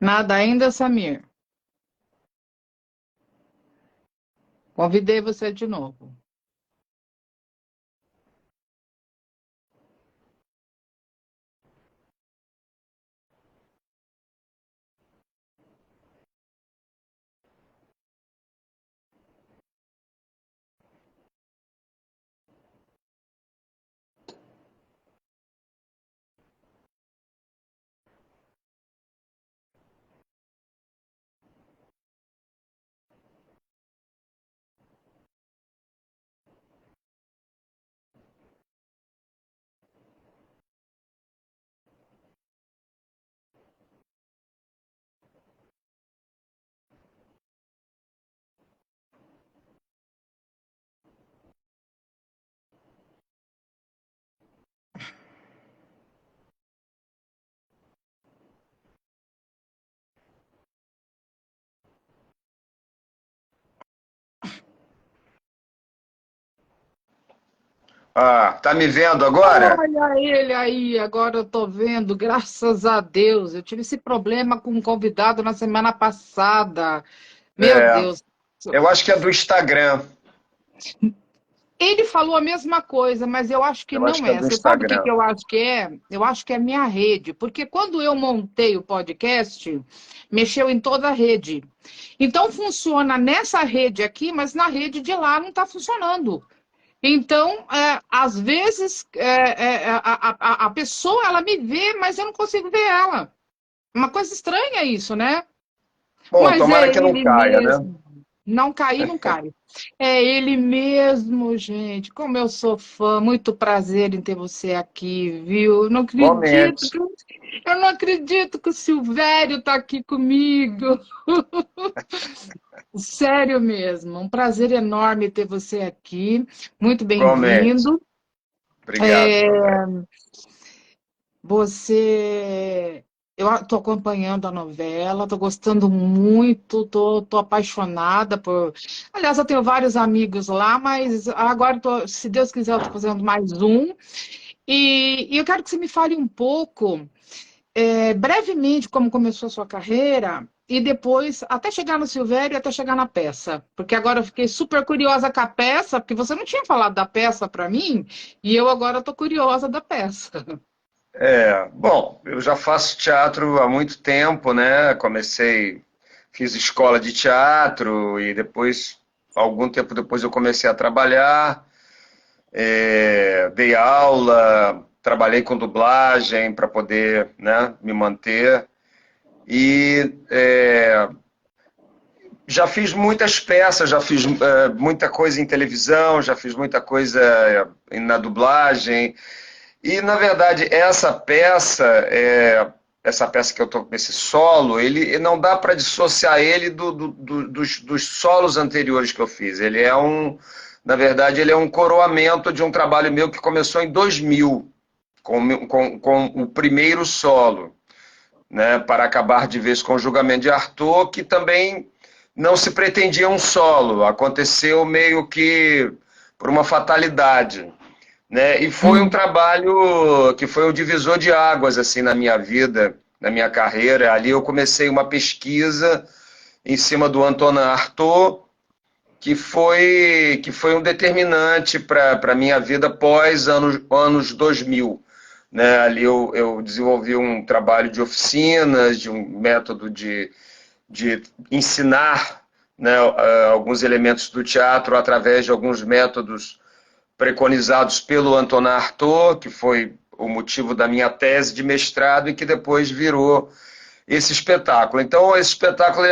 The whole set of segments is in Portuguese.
Nada ainda, Samir. Convidei você de novo. Ah, tá me vendo agora? Olha ele aí, agora eu tô vendo, graças a Deus. Eu tive esse problema com um convidado na semana passada. Meu É, Deus. eu acho que é do Instagram. Ele falou a mesma coisa, mas eu acho que Eu acho não que é é. do Você sabe o que Instagram. que eu acho que é? Eu acho que é a minha rede, porque quando eu montei o podcast, mexeu em toda a rede. Então funciona nessa rede aqui, mas na rede de lá não está funcionando. Então, às vezes, a pessoa ela me vê, mas eu não consigo ver ela. Uma coisa estranha isso, né? Bom, Mas tomara é que não ele caia, né? mesmo. Não cair, não cai. É ele mesmo, gente. Como eu sou fã, muito prazer em ter você aqui, viu? Igualmente. Eu não acredito que o Silvério está aqui comigo. Sério mesmo, um prazer enorme ter você aqui. Muito Igualmente. bem-vindo. Obrigado, meu velho. Você, eu estou acompanhando a novela, estou gostando muito, tô apaixonada por. Aliás, eu tenho vários amigos lá, mas agora, se Deus quiser, eu estou fazendo mais um. E eu quero que você me fale um pouco, brevemente, como começou a sua carreira. E depois, até chegar no Silvério e até chegar na peça. Porque agora eu fiquei super curiosa com a peça, porque você não tinha falado da peça para mim, e eu agora estou curiosa da peça. Bom, eu já faço teatro há muito tempo, né? Fiz escola de teatro e depois, algum tempo depois, eu comecei a trabalhar. Dei aula, trabalhei com dublagem para poder, né, me manter. E já fiz muitas peças, já fiz muita coisa em televisão, já fiz muita coisa na dublagem. E, na verdade, essa peça que eu tô, esse solo, ele não dá para dissociar ele dos solos anteriores que eu fiz. Na verdade, ele é um coroamento de um trabalho meu que começou em 2000, com o primeiro solo, né, para acabar de vez com o julgamento de Arthur, que também não se pretendia um solo, aconteceu meio que por uma fatalidade, né? E foi um Hum. trabalho que foi um divisor de águas assim na minha vida, na minha carreira. Ali eu comecei uma pesquisa em cima do Antonin Artaud, que foi um determinante para a minha vida pós anos 2000. Né? Ali eu desenvolvi um trabalho de oficinas, de um método de ensinar, né, alguns elementos do teatro através de alguns métodos preconizados pelo Antonin Artaud, que foi o motivo da minha tese de mestrado e que depois virou esse espetáculo. Então, esse espetáculo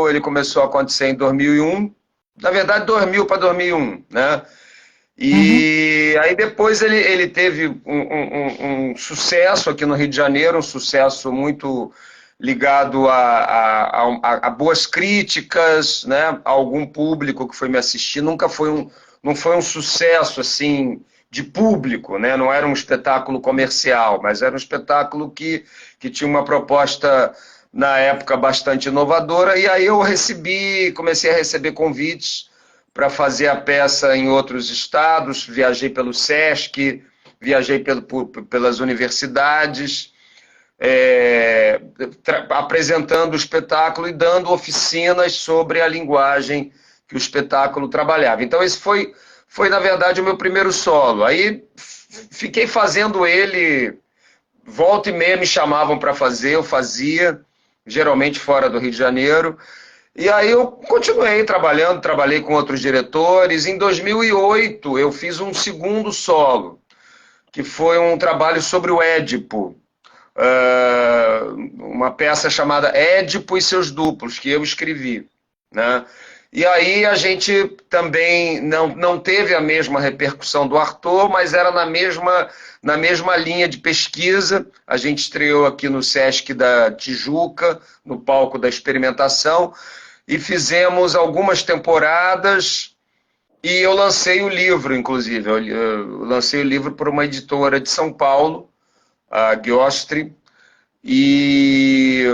ele começou a acontecer em 2001, na verdade 2000 para 2001, né? Uhum. E aí depois ele teve um sucesso aqui no Rio de Janeiro, um sucesso muito ligado a boas críticas, né? A algum público que foi me assistir. Não foi um sucesso assim de público, né? Não era um espetáculo comercial, mas era um espetáculo que tinha uma proposta na época bastante inovadora. E aí comecei a receber convites para fazer a peça em outros estados, viajei pelo SESC, viajei pelas universidades, apresentando o espetáculo e dando oficinas sobre a linguagem que o espetáculo trabalhava. Então esse foi na verdade, o meu primeiro solo. Aí fiquei fazendo ele, volta e meia me chamavam para fazer, eu fazia, geralmente fora do Rio de Janeiro. E aí eu continuei trabalhando, trabalhei com outros diretores. Em 2008 eu fiz um segundo solo, que foi um trabalho sobre o Édipo, uma peça chamada Édipo e seus duplos, que eu escrevi, né? E aí a gente também não teve a mesma repercussão do Arthur, mas era na mesma linha de pesquisa. A gente estreou aqui no Sesc da Tijuca, no palco da experimentação, e fizemos algumas temporadas, e eu lancei o livro, inclusive. Eu lancei o livro por uma editora de São Paulo, a Giostri, e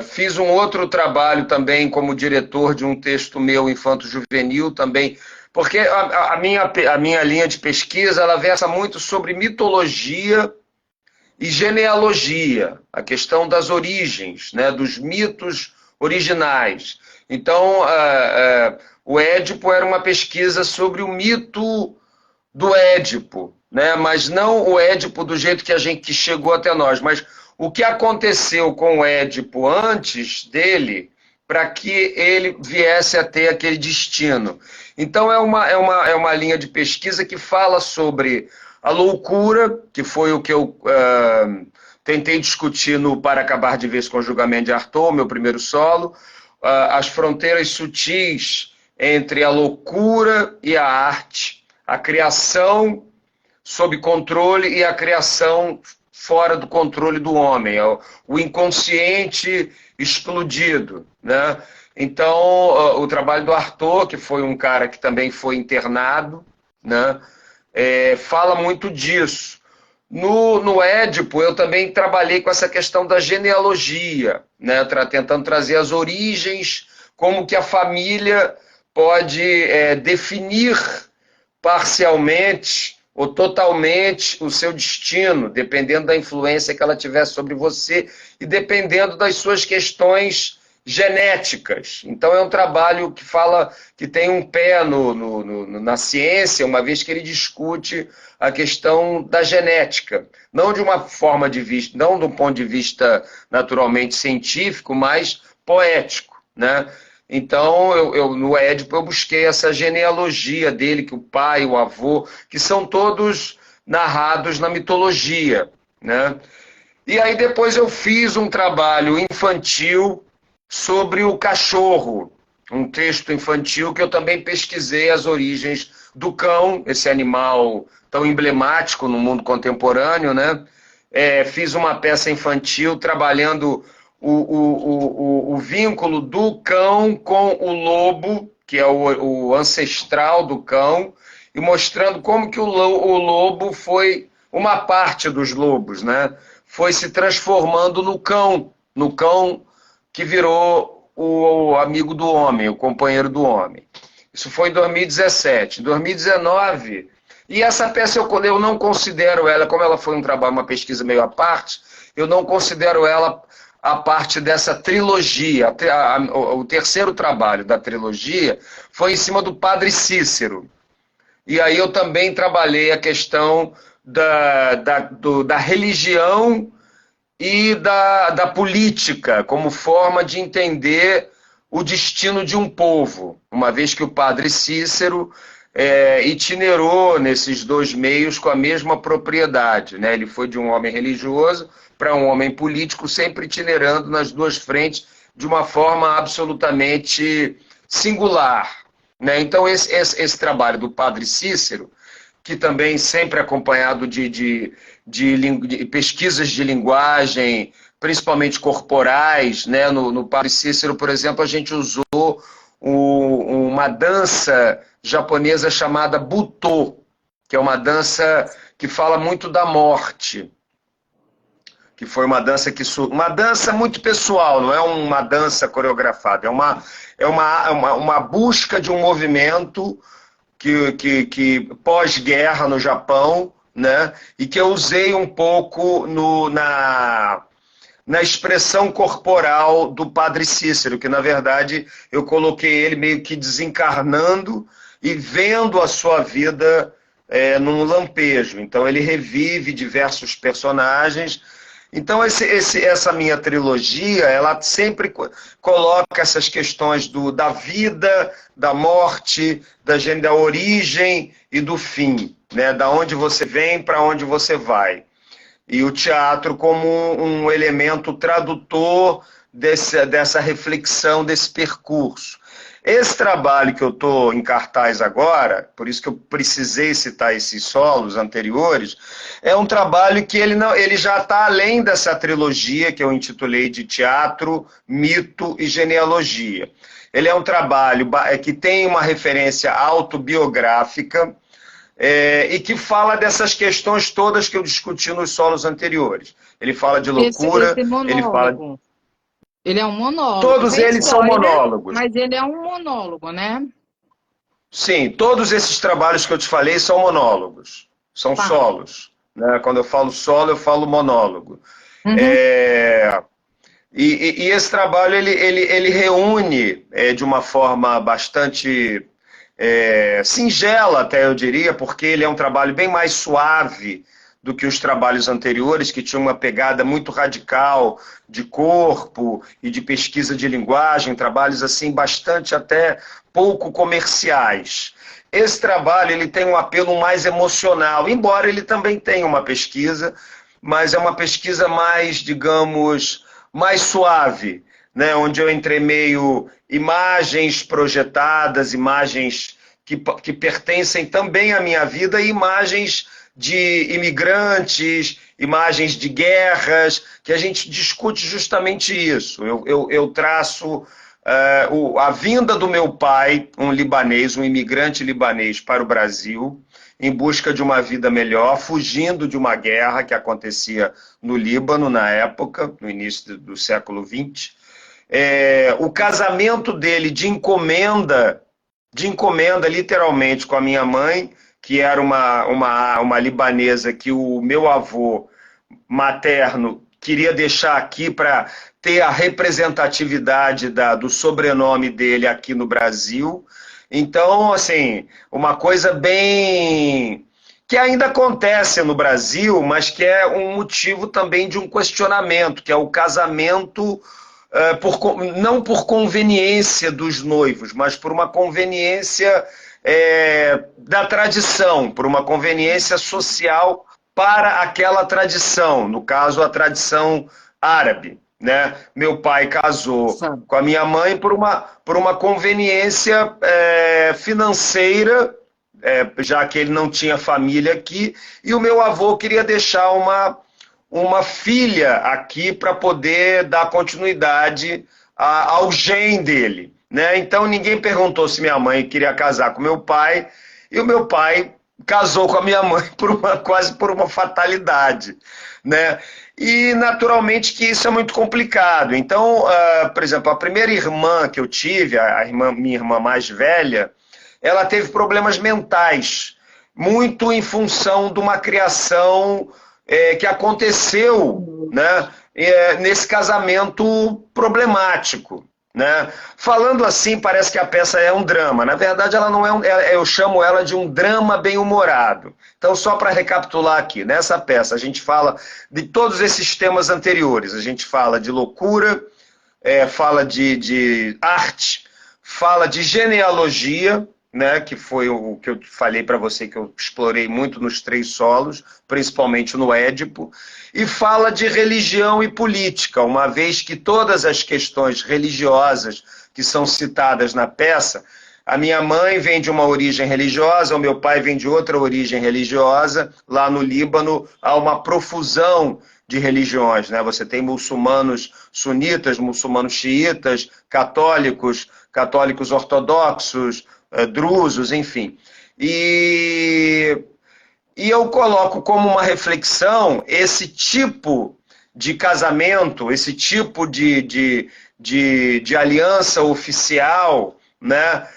fiz um outro trabalho também como diretor de um texto meu infanto-juvenil também, porque a minha linha de pesquisa ela versa muito sobre mitologia e genealogia, a questão das origens, né, dos mitos originais. Então, o Édipo era uma pesquisa sobre o mito do Édipo, né? Mas não o Édipo do jeito que chegou até nós, mas o que aconteceu com o Édipo antes dele para que ele viesse a ter aquele destino. Então é uma linha de pesquisa que fala sobre a loucura, que foi o que eu tentei discutir no Para Acabar de Vez com o Julgamento de Arthur, meu primeiro solo, as fronteiras sutis entre a loucura e a arte, a criação sob controle e a criação fora do controle do homem, o inconsciente explodido, né? Então, o trabalho do Arthur, que foi um cara que também foi internado, né? Fala muito disso. No Édipo, eu também trabalhei com essa questão da genealogia, né? Tentando trazer as origens, como que a família pode definir parcialmente ou totalmente o seu destino, dependendo da influência que ela tiver sobre você e dependendo das suas questões genéticas. Então é um trabalho que tem um pé na ciência, uma vez que ele discute a questão da genética, não de uma forma de vista, não do ponto de vista naturalmente científico, mas poético, né? Então, no Édipo, eu busquei essa genealogia dele, que o pai, o avô, que são todos narrados na mitologia, né? E aí depois eu fiz um trabalho infantil sobre o cachorro, um texto infantil que eu também pesquisei as origens do cão, esse animal tão emblemático no mundo contemporâneo, né? Fiz uma peça infantil trabalhando o vínculo do cão com o lobo, que é o ancestral do cão, e mostrando como que o lobo foi, uma parte dos lobos, né? Foi se transformando no cão que virou o amigo do homem, o companheiro do homem. Isso foi em 2017. Em 2019, e essa peça eu não considero ela, como ela foi um trabalho, uma pesquisa meio à parte, eu não considero ela a parte dessa trilogia. O terceiro trabalho da trilogia foi em cima do Padre Cícero. E aí eu também trabalhei a questão da religião e da política como forma de entender o destino de um povo, uma vez que o Padre Cícero itinerou nesses dois meios com a mesma propriedade, né? Ele foi de um homem religioso para um homem político, sempre itinerando nas duas frentes de uma forma absolutamente singular, né? Então esse trabalho do Padre Cícero, que também sempre acompanhado de pesquisas de linguagem, principalmente corporais, né? No Padre Cícero, por exemplo, a gente usou uma dança japonesa chamada Butô, que é uma dança que fala muito da morte, que foi uma dança muito pessoal, não é uma dança coreografada, é uma busca de um movimento que pós-guerra no Japão, né? E que eu usei um pouco na expressão corporal do Padre Cícero, que na verdade eu coloquei ele meio que desencarnando e vendo a sua vida num lampejo. Então ele revive diversos personagens. Então essa minha trilogia, ela sempre coloca essas questões da vida, da morte, da origem e do fim, né? Da onde você vem para onde você vai. E o teatro como um elemento tradutor dessa reflexão, desse percurso. Esse trabalho que eu estou em cartaz agora, por isso que eu precisei citar esses solos anteriores, é um trabalho que ele já está além dessa trilogia que eu intitulei de Teatro, Mito e Genealogia. Ele é um trabalho que tem uma referência autobiográfica, e que fala dessas questões todas que eu discuti nos solos anteriores. Ele fala de loucura, Esse ele fala... monólogo, ele é um monólogo. Todos Tem eles são história, monólogos. mas ele é um monólogo, né? Sim, todos esses trabalhos que eu te falei são monólogos, são Tá. solos, né? Quando eu falo solo, eu falo monólogo. Uhum. E esse trabalho ele reúne de uma forma bastante singela, até eu diria, porque ele é um trabalho bem mais suave do que os trabalhos anteriores, que tinham uma pegada muito radical de corpo e de pesquisa de linguagem, trabalhos assim bastante até pouco comerciais. Esse trabalho ele tem um apelo mais emocional, embora ele também tenha uma pesquisa, mas é uma pesquisa mais, digamos, mais suave, né? Onde eu entremeio imagens projetadas, imagens que pertencem também à minha vida e imagens de imigrantes, imagens de guerras, que a gente discute justamente isso. Eu traço a vinda do meu pai, um libanês, um imigrante libanês para o Brasil, em busca de uma vida melhor, fugindo de uma guerra que acontecia no Líbano na época, no início do século XX. O casamento dele de encomenda literalmente com a minha mãe, que era uma libanesa que o meu avô materno queria deixar aqui para ter a representatividade do sobrenome dele aqui no Brasil. Então, assim, uma coisa bem... que ainda acontece no Brasil, mas que é um motivo também de um questionamento, que é o casamento não por conveniência dos noivos, mas por uma conveniência da tradição, por uma conveniência social para aquela tradição, no caso a tradição árabe, né? Meu pai casou com a minha mãe por uma conveniência financeira, já que ele não tinha família aqui, e o meu avô queria deixar uma filha aqui para poder dar continuidade ao gen dele, né? Então ninguém perguntou se minha mãe queria casar com meu pai, e o meu pai casou com a minha mãe quase por uma fatalidade, né? E naturalmente que isso é muito complicado. Então, por exemplo, a primeira irmã que eu tive, minha irmã mais velha, ela teve problemas mentais, muito em função de uma criação que aconteceu, né, nesse casamento problemático. Né? Falando assim, parece que a peça é um drama. Na verdade, ela não é eu chamo ela de um drama bem-humorado. Então, só para recapitular aqui, nessa peça a gente fala de todos esses temas anteriores. A gente fala de loucura, fala de arte, fala de genealogia, né, que foi o que eu falei para você, que eu explorei muito nos 3 solos, principalmente no Édipo, e fala de religião e política, uma vez que todas as questões religiosas que são citadas na peça, a minha mãe vem de uma origem religiosa, o meu pai vem de outra origem religiosa, lá no Líbano há uma profusão de religiões, né? Você tem muçulmanos sunitas, muçulmanos xiitas, católicos ortodoxos, drusos, enfim. E eu coloco como uma reflexão esse tipo de casamento, esse tipo de aliança oficial, né,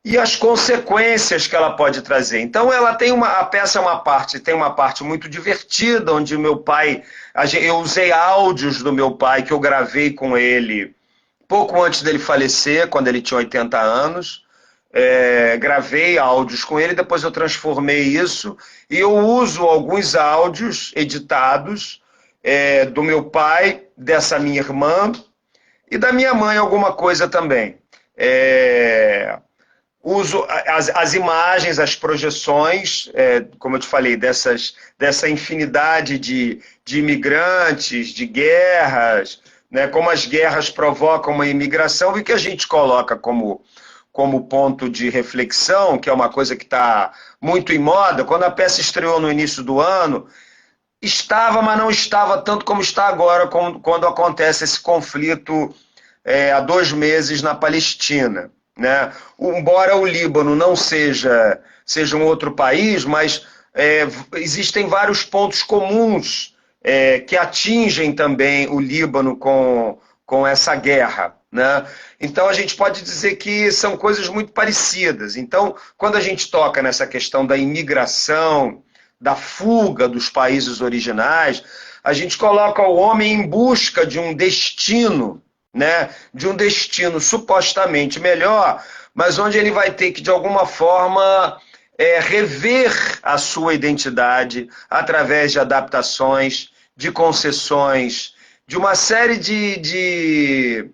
e as consequências que ela pode trazer. Então ela tem a peça é uma parte, tem uma parte muito divertida, onde o meu pai, eu usei áudios do meu pai que eu gravei com ele pouco antes dele falecer, quando ele tinha 80 anos. Gravei áudios com ele, depois eu transformei isso e eu uso alguns áudios editados do meu pai, dessa minha irmã e da minha mãe, alguma coisa também. Uso as imagens, as projeções, como eu te falei, dessa infinidade de imigrantes, de guerras, né, como as guerras provocam uma imigração e que a gente coloca como ponto de reflexão, que é uma coisa que está muito em moda. Quando a peça estreou no início do ano, estava, mas não estava tanto como está agora, quando acontece esse conflito há 2 meses na Palestina. Né? Embora o Líbano não seja um outro país, mas existem vários pontos comuns que atingem também o Líbano com essa guerra. Né? Então a gente pode dizer que são coisas muito parecidas. Então, quando a gente toca nessa questão da imigração, da fuga dos países originais, a gente coloca o homem em busca de um destino, né? De um destino supostamente melhor, mas onde ele vai ter que, de alguma forma, rever a sua identidade através de adaptações, de concessões, de uma série de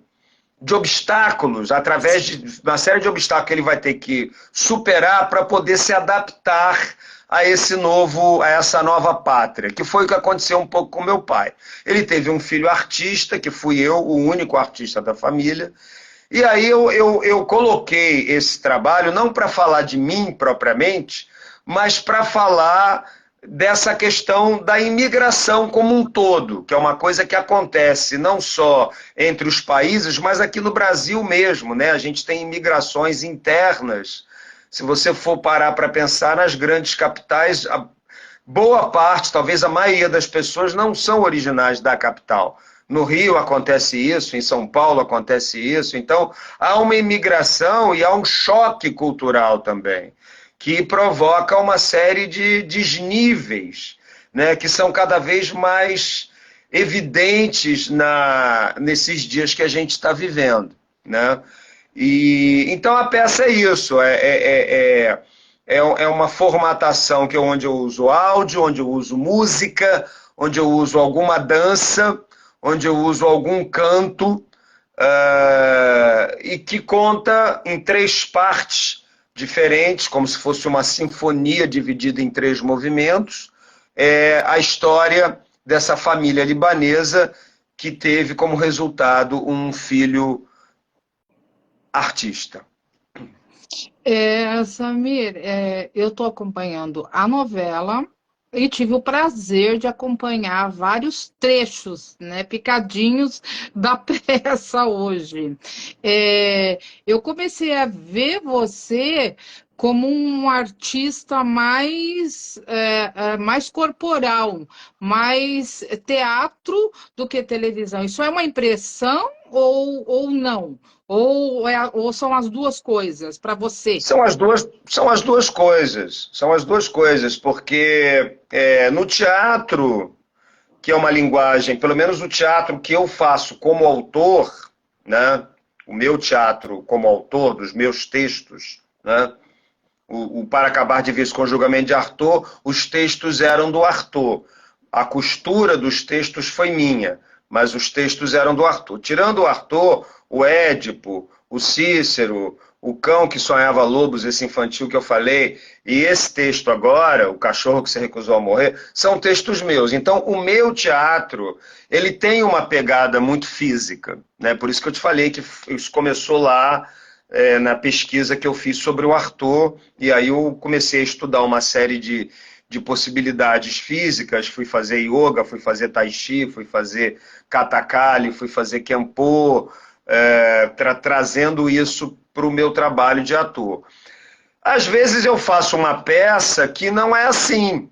obstáculos, através de uma série de obstáculos que ele vai ter que superar para poder se adaptar a essa nova pátria, que foi o que aconteceu um pouco com meu pai. Ele teve um filho artista, que fui eu, o único artista da família, e aí eu coloquei esse trabalho não para falar de mim propriamente, mas para falar dessa questão da imigração como um todo, que é uma coisa que acontece não só entre os países, mas aqui no Brasil mesmo, né? A gente tem imigrações internas. Se você for parar para pensar nas grandes capitais, a boa parte, talvez a maioria das pessoas não são originais da capital. No Rio acontece isso, em São Paulo acontece isso. Então, há uma imigração e há um choque cultural também, que provoca uma série de desníveis, né, que são cada vez mais evidentes nesses dias que a gente está vivendo. Né? Então a peça é isso, é uma formatação onde eu uso áudio, onde eu uso música, onde eu uso alguma dança, onde eu uso algum canto, e que conta em 3 partes diferentes, como se fosse uma sinfonia dividida em 3 movimentos, a história dessa família libanesa que teve como resultado um filho artista. Samir, eu estou acompanhando a novela e tive o prazer de acompanhar vários trechos, né, picadinhos da peça hoje. Eu comecei a ver você como um artista mais corporal, mais teatro do que televisão. Isso é uma impressão ou não? Ou são as duas coisas para você? São as duas coisas, porque no teatro, que é uma linguagem, pelo menos o teatro que eu faço como autor, né, o meu teatro como autor dos meus textos, né, Para Acabar de Vez com o Julgamento de Arthur, os textos eram do Arthur. A costura dos textos foi minha, mas os textos eram do Arthur. Tirando o Arthur, o Édipo, o Cícero, o Cão que Sonhava Lobos, esse infantil que eu falei, e esse texto agora, O Cachorro que se Recusou a Morrer, são textos meus. Então, o meu teatro, ele tem uma pegada muito física, né? Por isso que eu te falei que isso começou lá, na pesquisa que eu fiz sobre o Arthur, e aí eu comecei a estudar uma série de possibilidades físicas, fui fazer yoga, fui fazer tai chi, fui fazer katakali, fui fazer kenpo, trazendo isso para o meu trabalho de ator. Às vezes eu faço uma peça que não é assim,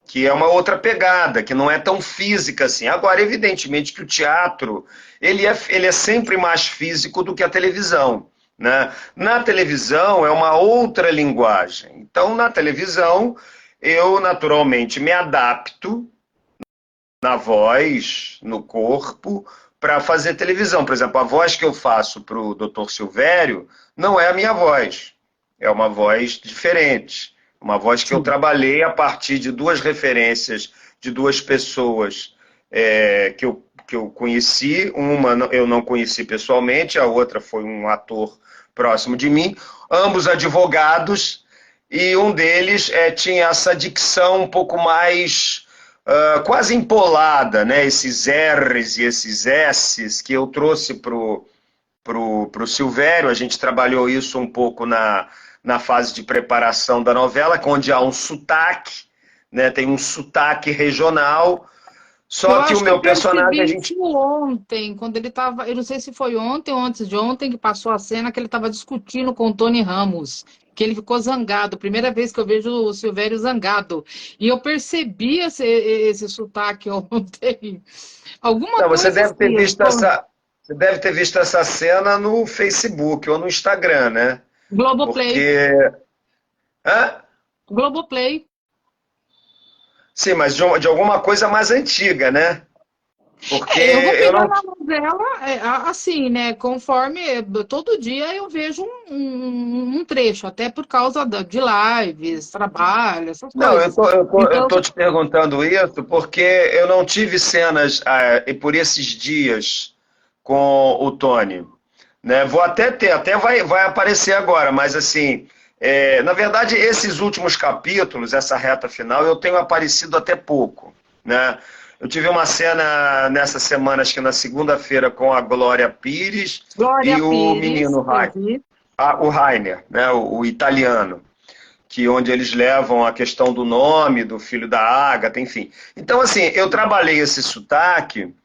que é uma outra pegada, que não é tão física assim. Agora, evidentemente que o teatro ele é sempre mais físico do que a televisão. né? Na televisão é uma outra linguagem. Então, na televisão, eu naturalmente me adapto na voz, no corpo, para fazer televisão. Por exemplo, a voz que eu faço para o Dr. Silvério não é a minha voz, é uma voz diferente. Uma voz que eu Sim. trabalhei a partir de duas referências de duas pessoas que eu conheci. Uma eu não conheci pessoalmente, a outra foi um ator próximo de mim, ambos advogados, e um deles tinha essa dicção um pouco mais quase empolada, né? Esses R's e esses S's que eu trouxe pro Silvério. A gente trabalhou isso um pouco na fase de preparação da novela, onde há um sotaque, né? Tem um sotaque regional, Eu só que o acho que eu meu personagem a percebi gente... isso ontem, quando ele estava, eu não sei se foi ontem ou antes de ontem que passou a cena que ele estava discutindo com o Tony Ramos, que ele ficou zangado, primeira vez que eu vejo o Silvério zangado. E eu percebi esse sotaque ontem. Alguma Não, coisa assim. você deve ter visto essa cena no Facebook ou no Instagram, né? Globoplay. Porque... Hã? Globoplay. Sim, mas de alguma coisa mais antiga, né? Porque Eu vou eu não... pegando a novela, assim, né? Conforme todo dia eu vejo um trecho, até por causa de lives, trabalho, essas Não, coisas. eu Então, tô te perguntando isso porque eu não tive cenas e por esses dias com o Tony, né? Vou até ter, até vai aparecer agora, mas assim, na verdade, esses últimos capítulos, essa reta final, eu tenho aparecido até pouco, né? Eu tive uma cena nessa semana, acho que na segunda-feira, com a Glória Pires e Glória o Pires, menino eu vi. O Rainer, né? O italiano, que onde eles levam a questão do nome do filho da Ágata, enfim. Então, assim, eu trabalhei esse sotaque.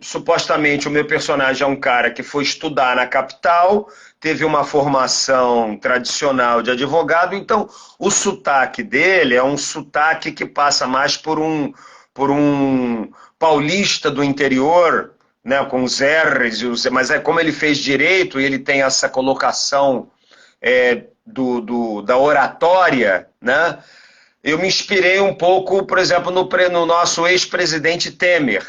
Supostamente o meu personagem é um cara que foi estudar na capital, teve uma formação tradicional de advogado, então o sotaque dele é um sotaque que passa mais por um paulista do interior, né, com os R's, mas é como ele fez direito e ele tem essa colocação da oratória, né? Eu me inspirei um pouco, por exemplo, no nosso ex-presidente Temer,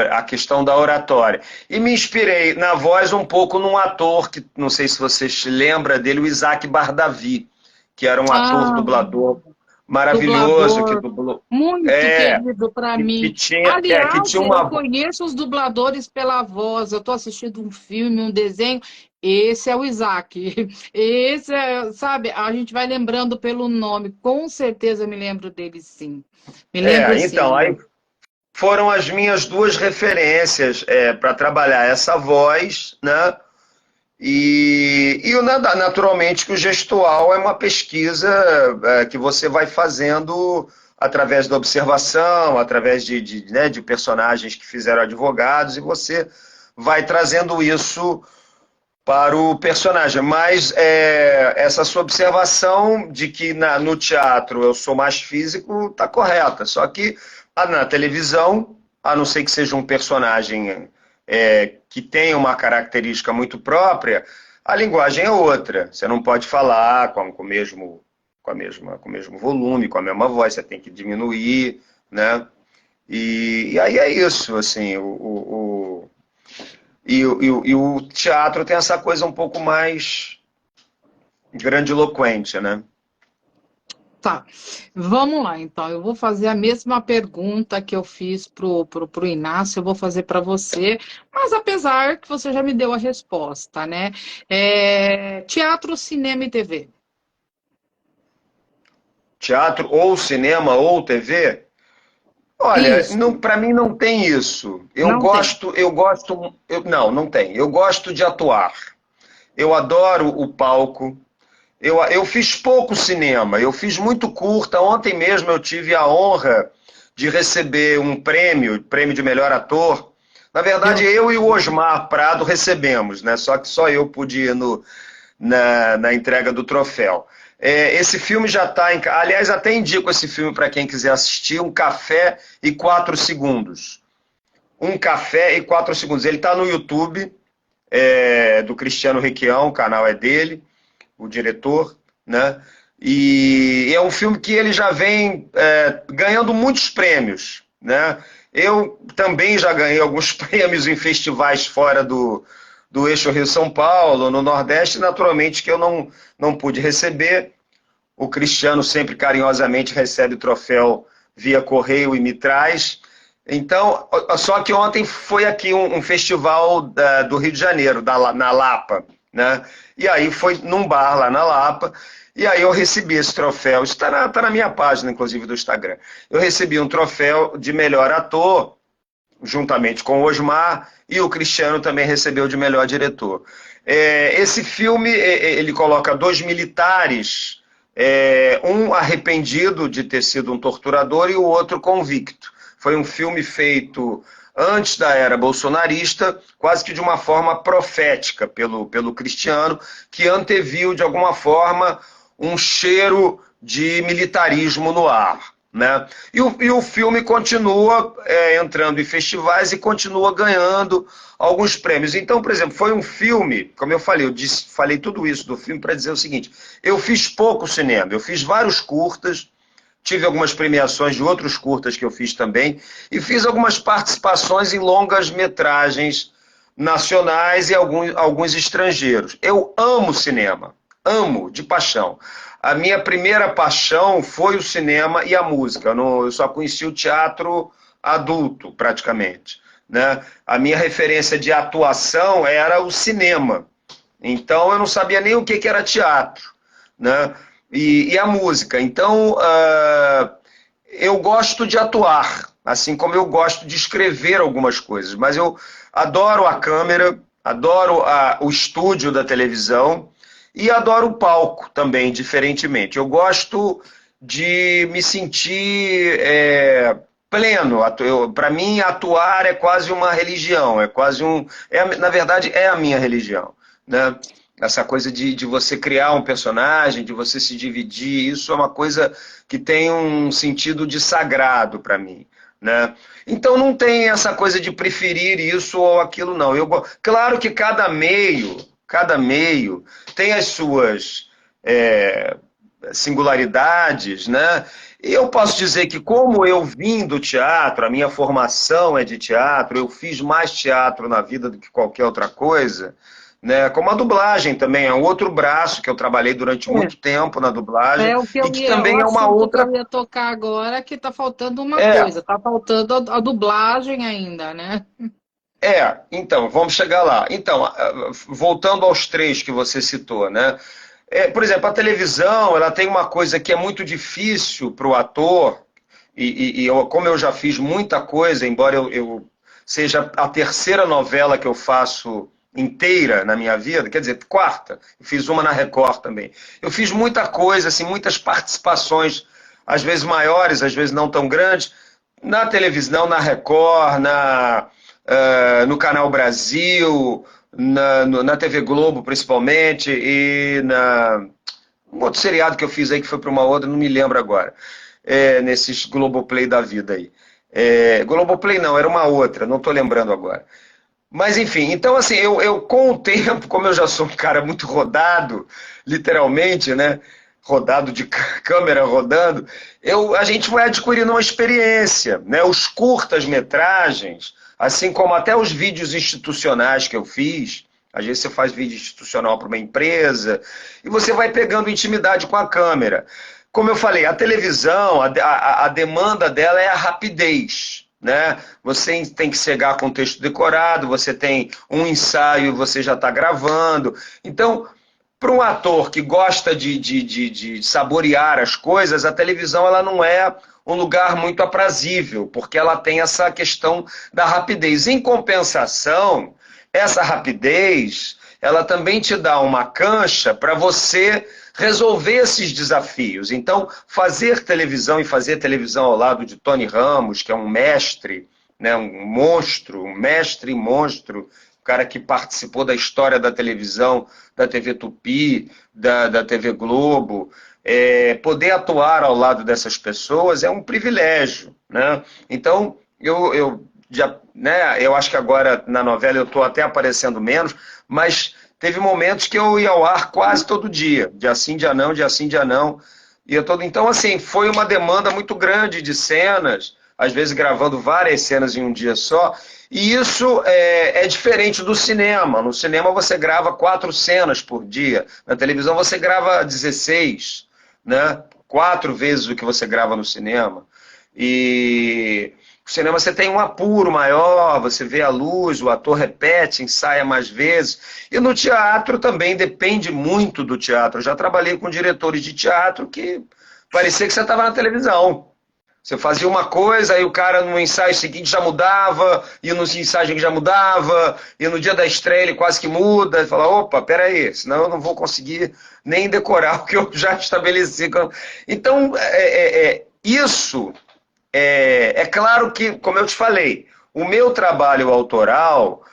a questão da oratória. E me inspirei na voz um pouco num ator, que não sei se você se lembra dele, o Isaac Bardavi, que era um ator Ah, dublador maravilhoso, que dublador, dublou. muito É, querido para que mim. tinha, que Aliás, tinha eu uma. conheço os dubladores pela voz. Eu estou assistindo um filme, um desenho. Esse é o Isaac. Esse é, sabe, a gente vai lembrando pelo nome. Com certeza eu me lembro dele, sim. Me lembro, Então, sim. aí foram as minhas duas referências para trabalhar essa voz, né? Naturalmente que o gestual é uma pesquisa que você vai fazendo através da observação, através né, de personagens que fizeram advogados, e você vai trazendo isso para o personagem. Mas essa sua observação de que no teatro eu sou mais físico está correta. Só que na televisão, a não ser que seja um personagem que tenha uma característica muito própria, a linguagem é outra. Você não pode falar com o mesmo volume, com a mesma voz, você tem que diminuir, né? E aí é isso, assim, e o teatro tem essa coisa um pouco mais grandiloquente, né? Tá, vamos lá então. Eu vou fazer a mesma pergunta que eu fiz pro Inácio, eu vou fazer para você, mas apesar que você já me deu a resposta, né? Teatro, cinema e TV. Teatro ou cinema ou TV? Olha, Isso, para mim não tem isso. não tem. Não tem. Eu gosto de atuar. Eu adoro o palco. Eu fiz pouco cinema, eu fiz muito curta. Ontem mesmo eu tive a honra de receber um prêmio de melhor ator. Na verdade, Eu, eu e o Osmar Prado recebemos, né? Só que só eu pude ir na entrega do troféu. Esse filme já está em. Aliás, até indico esse filme para quem quiser assistir: Um Café e 4 Segundos. Um Café e 4 Segundos. Ele está no YouTube. do Cristiano Requião, o canal é dele, o diretor, né? E é um filme que ele já vem ganhando muitos prêmios, né? Eu também já ganhei alguns prêmios em festivais fora do eixo Rio-São Paulo, no Nordeste, naturalmente que eu não pude receber. O Cristiano sempre carinhosamente recebe o troféu via correio e me traz. Então, só que ontem foi aqui um festival do Rio de Janeiro, na Lapa, né? E aí foi num bar lá na Lapa, e aí eu recebi esse troféu. Isso tá na minha página, inclusive, do Instagram. Eu recebi um troféu de melhor ator, juntamente com o Osmar, e o Cristiano também recebeu de melhor diretor. Esse filme, ele coloca dois militares, um arrependido de ter sido um torturador e o outro convicto. Foi um filme feito antes da era bolsonarista, quase que de uma forma profética pelo Cristiano, que anteviu, de alguma forma, um cheiro de militarismo no ar. Né? E o filme continua entrando em festivais e continua ganhando alguns prêmios. Então, por exemplo, foi um filme, como eu falei, falei tudo isso do filme para dizer o seguinte: eu fiz pouco cinema, eu fiz vários curtas, tive algumas premiações de outros curtas que eu fiz também, e fiz algumas participações em longas metragens nacionais e alguns estrangeiros. Eu amo cinema, amo de paixão. A minha primeira paixão foi o cinema e a música. Eu só conheci o teatro adulto, praticamente. Né? A minha referência de atuação era o cinema. Então, eu não sabia nem o que era teatro. Né? E a música. Então, eu gosto de atuar, assim como eu gosto de escrever algumas coisas. Mas eu adoro a câmera, adoro o estúdio da televisão, e adoro o palco também, diferentemente. Eu gosto de me sentir pleno. Para mim, atuar é quase uma religião, é quase na verdade, é a minha religião. Né? Essa coisa de você criar um personagem, de você se dividir, isso é uma coisa que tem um sentido de sagrado para mim. Né? Então não tem essa coisa de preferir isso ou aquilo, não. Claro que cada meio tem as suas singularidades, né? E eu posso dizer que, como eu vim do teatro, a minha formação é de teatro, eu fiz mais teatro na vida do que qualquer outra coisa, né? Como a dublagem também é um outro braço que eu trabalhei durante muito tempo na dublagem, e que também O é uma assunto que outra. eu ia tocar agora, que está faltando uma coisa, está faltando a dublagem ainda, né? Então, vamos chegar lá. Então, voltando aos três que você citou, né? Por exemplo, a televisão, ela tem uma coisa que é muito difícil para o ator, como eu já fiz muita coisa, embora eu seja a terceira novela que eu faço inteira na minha vida, quer dizer, quarta, eu fiz uma na Record também. Eu fiz muita coisa, assim, muitas participações, às vezes maiores, às vezes não tão grandes, na televisão, na Record, no Canal Brasil, na TV Globo, principalmente, e um outro seriado que eu fiz aí que foi para uma outra, não me lembro agora, nesses Globoplay da vida aí. Globoplay não, era uma outra, não estou lembrando agora. Mas enfim, então assim, eu com o tempo, como eu já sou um cara muito rodado, literalmente, né? Rodado de câmera rodando, a gente vai adquirindo uma experiência, né? Os curtas-metragens, assim como até os vídeos institucionais que eu fiz, às vezes você faz vídeo institucional para uma empresa, e você vai pegando intimidade com a câmera. Como eu falei, a televisão, a demanda dela é a rapidez. Né? Você tem que chegar com o texto decorado, você tem um ensaio, você já está gravando. Então, para um ator que gosta de saborear as coisas, a televisão ela não é um lugar muito aprazível, porque ela tem essa questão da rapidez. Em compensação, essa rapidez, ela também te dá uma cancha para você resolver esses desafios. Então, fazer televisão e fazer televisão ao lado de Tony Ramos, que é um mestre, né, um monstro, um mestre e monstro, um cara que participou da história da televisão, da TV Tupi, da TV Globo, poder atuar ao lado dessas pessoas é um privilégio. Né? Então, eu né, eu acho que agora na novela eu estou até aparecendo menos, mas teve momentos que eu ia ao ar quase todo dia sim, dia não, dia sim, dia não. Então, assim, foi uma demanda muito grande de cenas, às vezes gravando várias cenas em um dia só, e isso é diferente do cinema. No cinema você grava 4 cenas por dia, na televisão você grava 16, né? 4 vezes o que você grava no cinema. E no cinema você tem um apuro maior, você vê a luz, o ator repete, ensaia mais vezes. E no teatro também depende muito do teatro. Eu já trabalhei com diretores de teatro que parecia que você estava na televisão. Você fazia uma coisa, aí o cara no ensaio seguinte já mudava, e no ensaio seguinte já mudava, e no dia da estreia ele quase que muda, e fala, opa, peraí, senão eu não vou conseguir nem decorar o que eu já estabeleci. Então, isso é claro que, como eu te falei, o meu trabalho autoral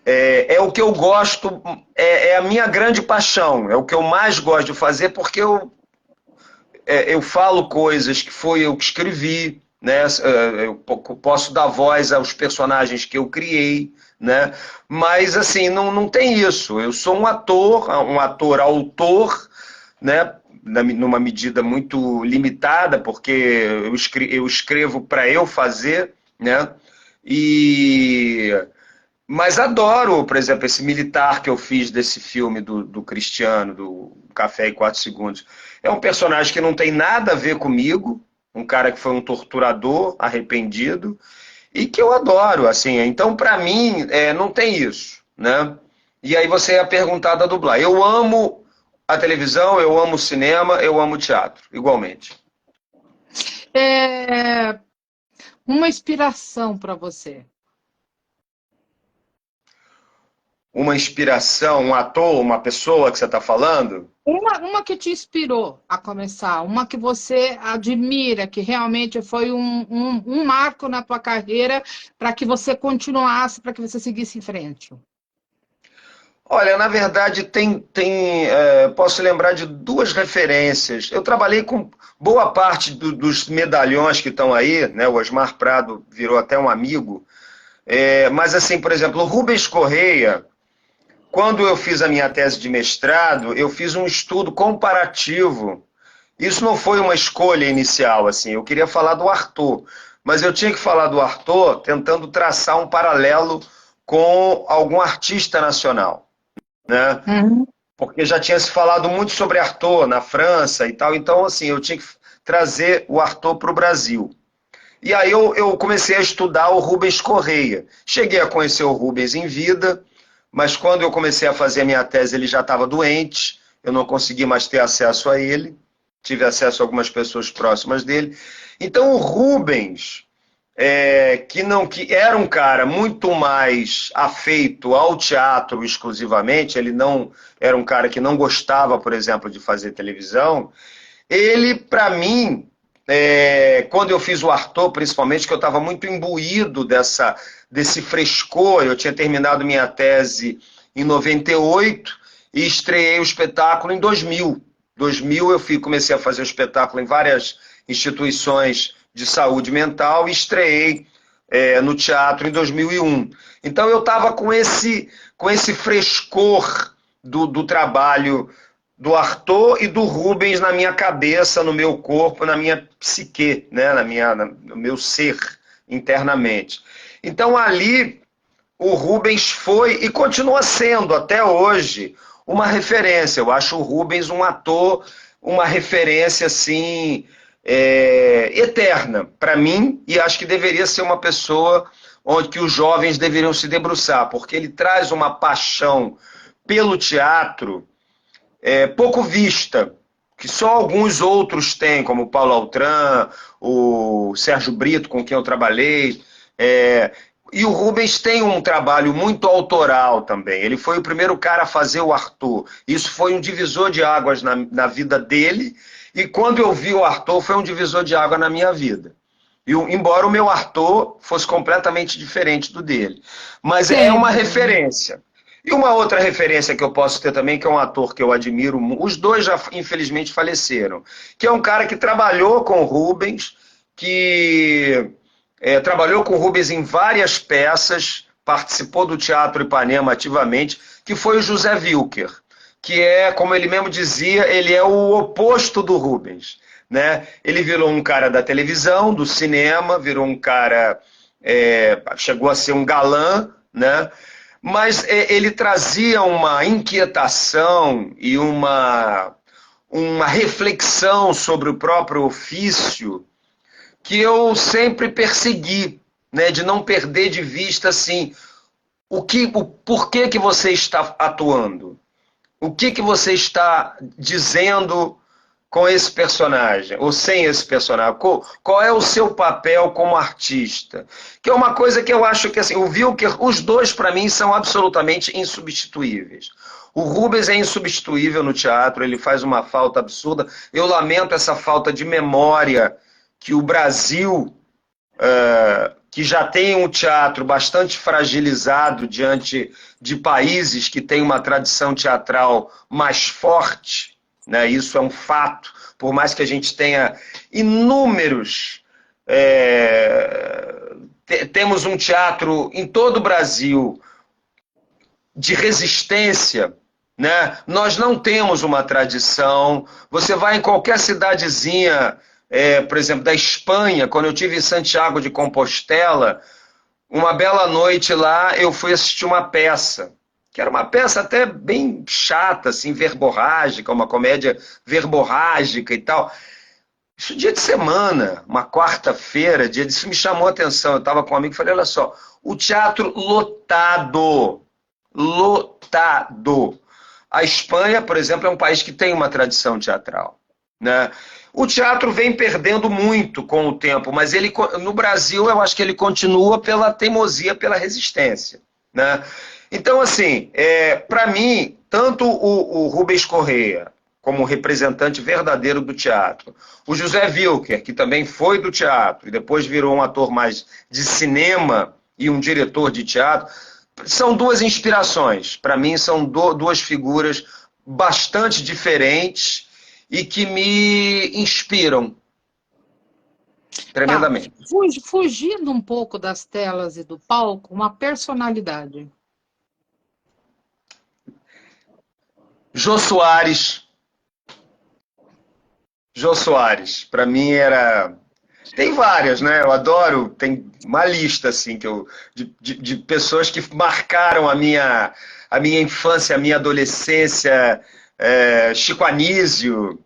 é o que eu gosto, é a minha grande paixão, é o que eu mais gosto de fazer, porque eu falo coisas que foi eu que escrevi, né? Eu posso dar voz aos personagens que eu criei, né? Mas assim, não tem isso. Eu sou um ator autor, né? Numa medida muito limitada, porque eu escrevo para eu fazer, né? E mas adoro, por exemplo, esse militar que eu fiz desse filme do Cristiano, do Café em 4 Segundos. É um personagem que não tem nada a ver comigo, um cara que foi um torturador arrependido, e que eu adoro, assim. Então, para mim, não tem isso, né? E aí você ia perguntar da dublagem. Eu amo a televisão, eu amo o cinema, eu amo o teatro, igualmente. É uma inspiração para você. Uma inspiração, um ator, uma pessoa que você está falando? Uma que te inspirou a começar, uma que você admira, que realmente foi um marco na tua carreira para que você continuasse, para que você seguisse em frente. Olha, na verdade, posso lembrar de 2 referências. Eu trabalhei com boa parte dos medalhões que estão aí, né? O Osmar Prado virou até um amigo. Mas, assim, por exemplo, o Rubens Correia, quando eu fiz a minha tese de mestrado, eu fiz um estudo comparativo. Isso não foi uma escolha inicial, assim. Eu queria falar do Arthur, mas eu tinha que falar do Arthur tentando traçar um paralelo com algum artista nacional, né? Uhum. Porque já tinha se falado muito sobre Arthur na França e tal, então assim, eu tinha que trazer o Arthur para o Brasil. E aí eu comecei a estudar o Rubens Correia. Cheguei a conhecer o Rubens em vida, mas quando eu comecei a fazer a minha tese ele já estava doente, eu não consegui mais ter acesso a ele, tive acesso a algumas pessoas próximas dele. Então o Rubens, que era um cara muito mais afeito ao teatro exclusivamente, ele não era um cara que não gostava, por exemplo, de fazer televisão. Ele, para mim, quando eu fiz o Arthur, principalmente, que eu estava muito imbuído desse frescor, eu tinha terminado minha tese em 98 e estreiei o espetáculo em 2000. 2000 comecei a fazer o espetáculo em várias instituições de saúde mental e estreiei no teatro em 2001. Então eu estava com esse frescor do trabalho do Arthur e do Rubens na minha cabeça, no meu corpo, na minha psique, né? No meu ser internamente. Então ali o Rubens foi e continua sendo até hoje uma referência. Eu acho o Rubens um ator, uma referência assim eterna para mim, e acho que deveria ser uma pessoa onde que os jovens deveriam se debruçar, porque ele traz uma paixão pelo teatro pouco vista, que só alguns outros têm, como o Paulo Altran, o Sérgio Brito, com quem eu trabalhei. E o Rubens tem um trabalho muito autoral também. Ele foi o primeiro cara a fazer o Arthur. Isso foi um divisor de águas na vida dele. E quando eu vi o Arthur, foi um divisor de água na minha vida. Embora o meu Arthur fosse completamente diferente do dele. Mas é uma Sempre. referência. E uma outra referência que eu posso ter também, que é um ator que eu admiro, os dois já infelizmente faleceram, que é um cara que trabalhou com o Rubens, que trabalhou com o Rubens em várias peças, participou do Teatro Ipanema ativamente, que foi o José Wilker, que é, como ele mesmo dizia, ele é o oposto do Rubens, né? Ele virou um cara da televisão, do cinema, virou um cara, chegou a ser um galã, né? Mas ele trazia uma inquietação e uma reflexão sobre o próprio ofício que eu sempre persegui, né, de não perder de vista assim, o porquê que você está atuando, o que você está dizendo com esse personagem, ou sem esse personagem, qual é o seu papel como artista, que é uma coisa que eu acho que assim, o Wilker, os dois para mim são absolutamente insubstituíveis. O Rubens é insubstituível no teatro, ele faz uma falta absurda, eu lamento essa falta de memória que o Brasil, que já tem um teatro bastante fragilizado diante de países que têm uma tradição teatral mais forte, né? Isso é um fato, por mais que a gente tenha inúmeros... temos um teatro em todo o Brasil de resistência, né? Nós não temos uma tradição. Você vai em qualquer cidadezinha, por exemplo, da Espanha, quando eu estive em Santiago de Compostela, uma bela noite lá, eu fui assistir uma peça, que era uma peça até bem chata, assim, verborrágica, uma comédia verborrágica e tal. Isso dia de semana, uma quarta-feira, isso me chamou a atenção. Eu estava com um amigo e falei, olha só, o teatro lotado, lotado. A Espanha, por exemplo, é um país que tem uma tradição teatral, né? O teatro vem perdendo muito com o tempo, mas ele, no Brasil eu acho que ele continua pela teimosia, pela resistência, né? Então, assim, para mim, tanto o Rubens Correia, como representante verdadeiro do teatro, o José Wilker, que também foi do teatro e depois virou um ator mais de cinema e um diretor de teatro, são duas inspirações. Para mim, são duas figuras bastante diferentes e que me inspiram Tá, tremendamente. fugindo um pouco das telas e do palco, uma personalidade. Jô Soares. Jô Soares, para mim era... Tem várias, né? Eu adoro, tem uma lista assim, de pessoas que marcaram a minha infância, a minha adolescência, Chico Anísio,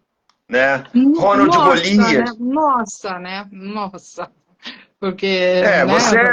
né? Ronald Nossa, né? Golias. Nossa, né? Nossa. Porque, né?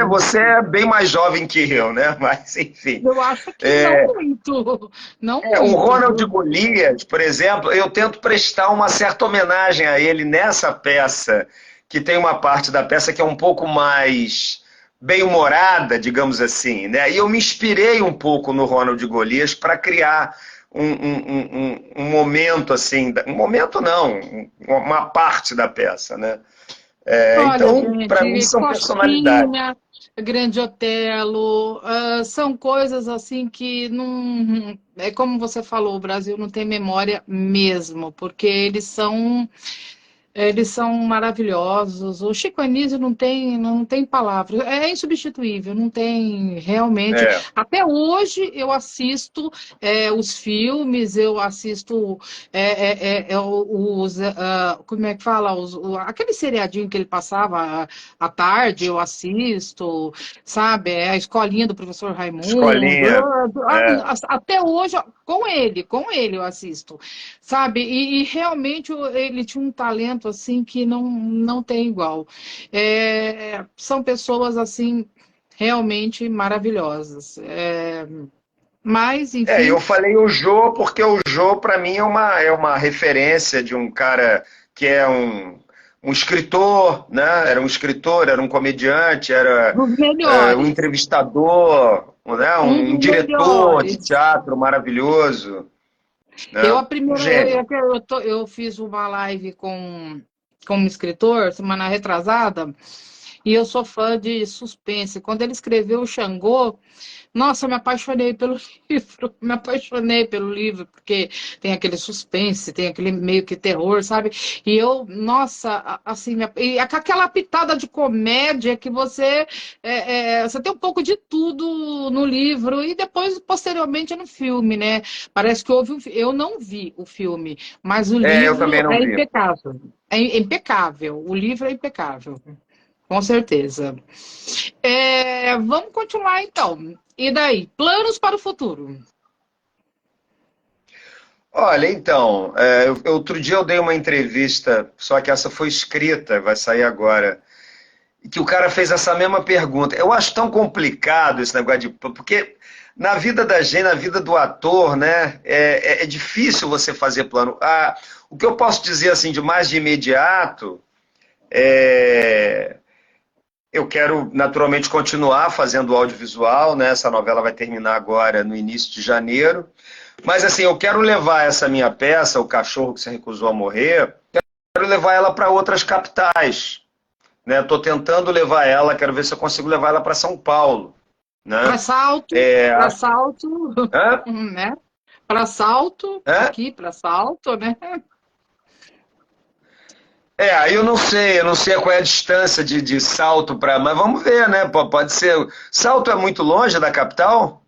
Você é bem mais jovem que eu, né? Mas, enfim. Eu acho que não muito. Não O muito, Ronald viu? Golias, por exemplo, eu tento prestar uma certa homenagem a ele nessa peça, que tem uma parte da peça que é um pouco mais bem-humorada, digamos assim, né? E eu me inspirei um pouco no Ronald Golias para criar um momento assim, um momento não, uma parte da peça, né? Olha, Então, para mim, gente, são personalidades. Coxinha, Grande Otelo, são coisas assim que não. É como você falou, o Brasil não tem memória mesmo, porque eles são maravilhosos. O Chico Anísio não tem palavras, é insubstituível, não tem realmente. É, Até hoje eu assisto os filmes, eu assisto como é que fala? Aquele seriadinho que ele passava à tarde, eu assisto, sabe? A escolinha do professor Raimundo. escolinha. É. Até hoje, com ele eu assisto, sabe? E realmente ele tinha um talento assim que não tem igual. São pessoas assim realmente maravilhosas. Mas, enfim, Eu falei o Jô porque o Jô, para mim, é uma referência de um cara que é um escritor, né? Era um escritor, era um comediante, era dos um melhores, entrevistador, né? um Um dos diretor de melhores. teatro maravilhoso, Eu né? a Um primeira gênio. eu fiz uma live com um escritor semana retrasada. E eu sou fã de suspense. Quando ele escreveu o Xangô, nossa, eu me apaixonei pelo livro, me apaixonei pelo livro, porque tem aquele suspense, tem aquele meio que terror, sabe? E eu, nossa, assim, e aquela pitada de comédia que você tem um pouco de tudo no livro e depois, posteriormente, no filme, né? Parece que houve eu não vi o filme, mas o Eu também livro não é vi. impecável. É impecável, o livro é impecável, com certeza. Vamos continuar então. E daí? Planos para o futuro? Olha, então, outro dia eu dei uma entrevista, só que essa foi escrita, vai sair agora, e que o cara fez essa mesma pergunta. Eu acho tão complicado esse negócio de. Porque na vida da gente, na vida do ator, né, é difícil você fazer plano. O que eu posso dizer assim de mais de imediato é. Eu quero naturalmente continuar fazendo audiovisual, né? Essa novela vai terminar agora no início de janeiro. Mas assim, eu quero levar essa minha peça, O Cachorro que se recusou a morrer, quero levar ela para outras capitais, né? Estou tentando levar ela, quero ver se eu consigo levar ela para São Paulo, né? Para Salto, Hã? né? Para Salto, Hã? aqui para Salto, né? Aí eu não sei qual é a distância de Salto para, mas vamos ver, né? Pode ser. Salto é muito longe da capital?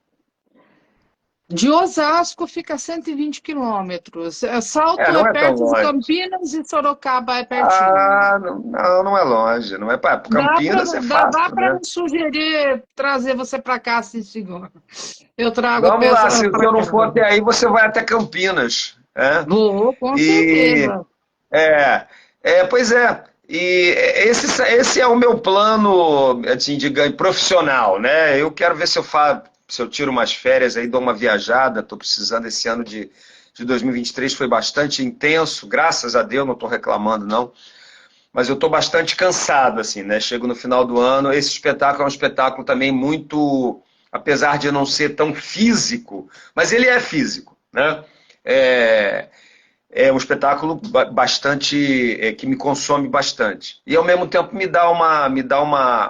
De Osasco fica 120 quilômetros. Salto é Não é tão perto de longe. Campinas e Sorocaba é pertinho. Não é longe. Não é para Dá Campinas é dá fácil, para né? me sugerir trazer você para cá, sim, senhor. Eu trago a Vamos lá, peça se para eu não cá. for até aí, você vai até Campinas, né? Vou, com E certeza. é, pois é. E esse é o meu plano, assim, de ganho profissional, né? Eu quero ver se eu tiro umas férias aí, dou uma viajada. Estou precisando esse ano de 2023 foi bastante intenso, graças a Deus, não estou reclamando não. Mas eu estou bastante cansado, assim, né? Chego no final do ano. Esse espetáculo é um espetáculo também muito, apesar de não ser tão físico, mas ele é físico, né? É, é um espetáculo bastante que me consome bastante e ao mesmo tempo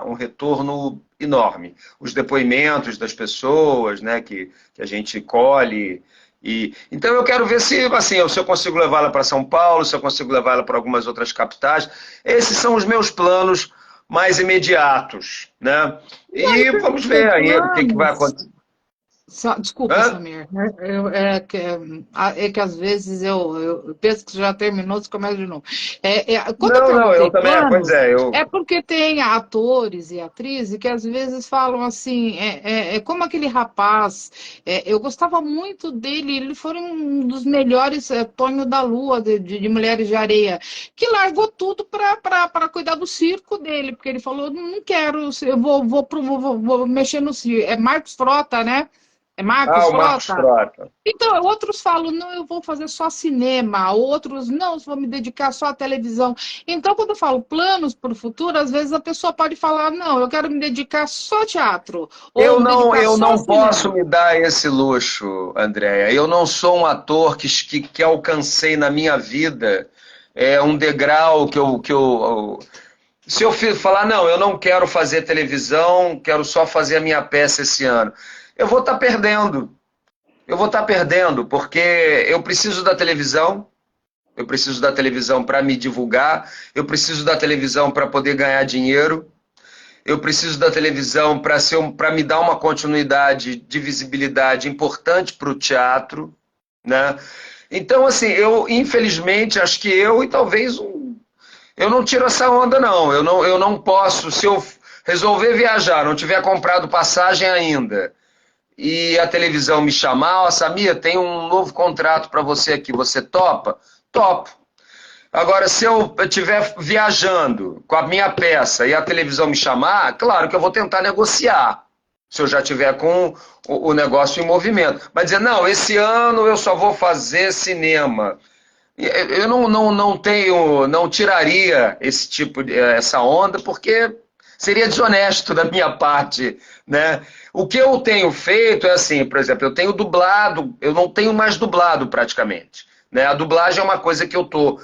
um retorno enorme. Os depoimentos das pessoas, né, que a gente colhe então eu quero ver se assim se eu consigo levá-la para São Paulo, se eu consigo levá-la para algumas outras capitais. Esses são os meus planos mais imediatos, né? E aí, E por vamos ter ver aí o que vai planos, acontecer. Desculpa, Hã? Samir. É que às vezes eu penso que já terminou, você começa de novo. Quando eu Não, eu perguntei também, pois planos, é, eu é porque tem atores e atrizes que às vezes falam assim, como aquele rapaz, eu gostava muito dele, ele foi um dos melhores, Tonho da Lua, de Mulheres de Areia, que largou tudo para cuidar do circo dele, porque ele falou, não quero, eu vou mexer no circo. É Marcos Frota, né? É Marcos o Marcos Frota? Frota. Então, outros falam, não, eu vou fazer só cinema, outros, não, eu vou me dedicar só à televisão. Então, quando eu falo planos para o futuro, às vezes a pessoa pode falar, não, eu quero me dedicar só ao teatro, ou me dedicar Eu só ao não posso cinema. me dar esse luxo, Andréia. Eu não sou um ator que alcancei na minha vida um degrau se eu falar, não, eu não quero fazer televisão, quero só fazer a minha peça esse ano, eu vou estar perdendo. Eu vou estar perdendo, porque eu preciso da televisão, eu preciso da televisão para me divulgar, eu preciso da televisão para poder ganhar dinheiro, eu preciso da televisão para me dar uma continuidade de visibilidade importante para o teatro, né? Então, assim, eu infelizmente acho que eu e talvez eu não tiro essa onda não. Eu não posso, se eu resolver viajar, não tiver comprado passagem ainda e a televisão me chamar, ó, Samia, tem um novo contrato para você aqui, você topa? Topo. Agora, se eu estiver viajando com a minha peça e a televisão me chamar, claro que eu vou tentar negociar. Se eu já tiver com o negócio em movimento. Mas dizer, não, esse ano eu só vou fazer cinema. Eu não tenho, não tiraria esse tipo essa onda, porque seria desonesto da minha parte, né? O que eu tenho feito é assim, por exemplo, eu tenho dublado, eu não tenho mais dublado praticamente. né? A dublagem é uma coisa que eu tô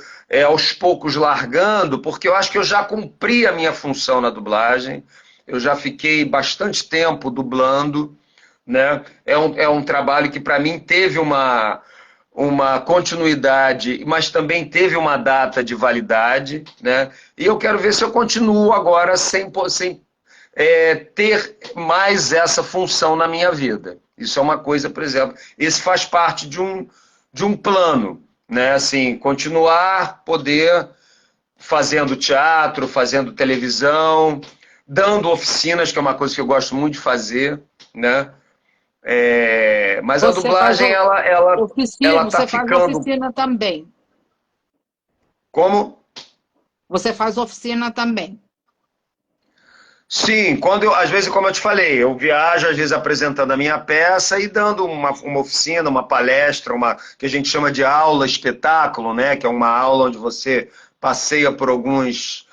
aos poucos largando, porque eu acho que eu já cumpri a minha função na dublagem, eu já fiquei bastante tempo dublando, né? É um trabalho que para mim teve uma continuidade, mas também teve uma data de validade, né? E eu quero ver se eu continuo agora sem ter mais essa função na minha vida. Isso é uma coisa, por exemplo, esse faz parte de um plano, né? Assim, continuar, poder fazendo teatro, fazendo televisão, dando oficinas, que é uma coisa que eu gosto muito de fazer, né? Mas a Você faz dublagem, ela tá você faz ficando... oficina também. Como? Você faz oficina também. Sim, às vezes, como eu te falei, eu viajo, às vezes apresentando a minha peça e dando uma oficina, uma palestra, que a gente chama de aula espetáculo, né? Que é uma aula onde você passeia por alguns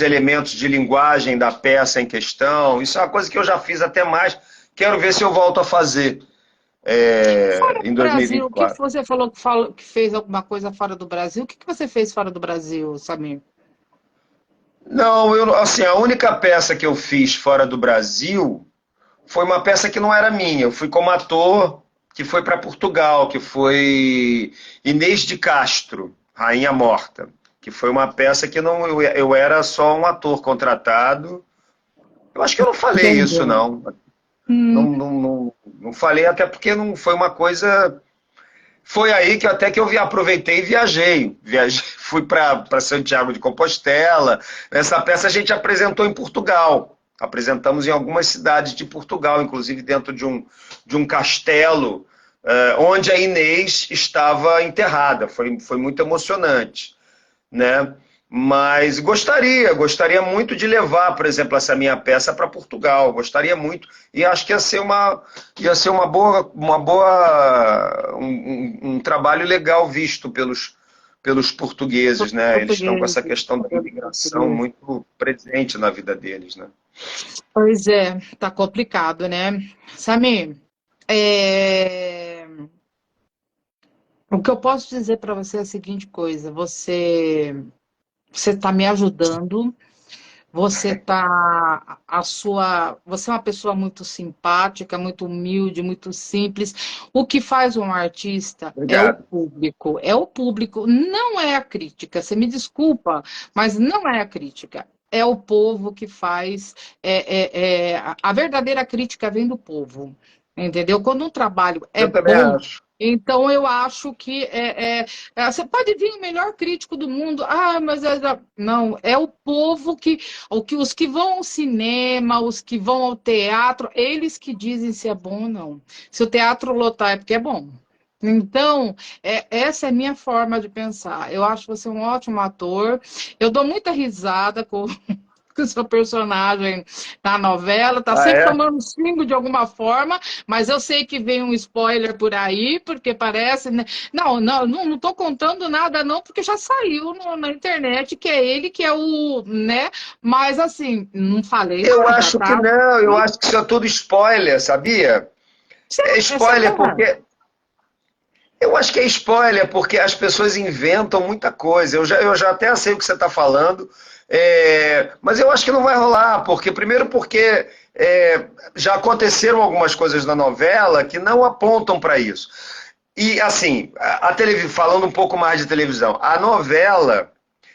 elementos de linguagem da peça em questão. Isso é uma coisa que eu já fiz até mais. Quero ver se eu volto a fazer Fora em do Brasil, o que 2024. que você falou que fez alguma coisa fora do Brasil? O que que você fez fora do Brasil, Samir? Não, assim, a única peça que eu fiz fora do Brasil foi uma peça que não era minha. Eu fui como ator que foi para Portugal, que foi Inês de Castro, Rainha Morta, que foi uma peça que não, eu era só um ator contratado. Eu acho que eu não falei isso, Entendeu? não. Não, Hum, não, não, não falei, até porque não foi uma coisa. Foi aí que até que eu aproveitei e viajei. Fui para Santiago de Compostela. Essa peça a gente apresentou em Portugal. Apresentamos em algumas cidades de Portugal, inclusive dentro de um castelo, onde a Inês estava enterrada. Foi muito emocionante, né? Mas gostaria muito de levar, por exemplo, essa minha peça para Portugal. Gostaria muito e acho que ia ser uma boa, um trabalho legal visto pelos portugueses, né? Eles estão com essa português, questão da imigração português. muito presente na vida deles, né? Pois é, tá complicado, né? Samir, é, o que eu posso dizer para você é a seguinte coisa: você está me ajudando. Você é uma pessoa muito simpática, muito humilde, muito simples. O que faz um artista Obrigado. é o público, não é a crítica. Você me desculpa, mas não é a crítica. É o povo que faz. A verdadeira crítica vem do povo, entendeu? Quando um trabalho é Eu também bom, acho. então, eu acho que você pode vir o melhor crítico do mundo. Ah, mas não, é o povo os que vão ao cinema, os que vão ao teatro, eles que dizem se é bom ou não. Se o teatro lotar é porque é bom. Então, essa é a minha forma de pensar. Eu acho você um ótimo ator. Eu dou muita risada com o seu personagem na novela, tá Ah, sempre é? tomando xingo de alguma forma, mas eu sei que vem um spoiler por aí, porque parece, né? Não tô contando nada não, porque já saiu na internet que é ele que é o, né? Mas assim, não falei Eu nada, acho que tá? não, eu acho que isso é tudo spoiler, sabia? É Essa spoiler é. porque eu acho que é spoiler, porque as pessoas inventam muita coisa. Eu já até sei o que você está falando, mas eu acho que não vai rolar, porque já aconteceram algumas coisas na novela que não apontam para isso. E assim, falando um pouco mais de televisão, a novela,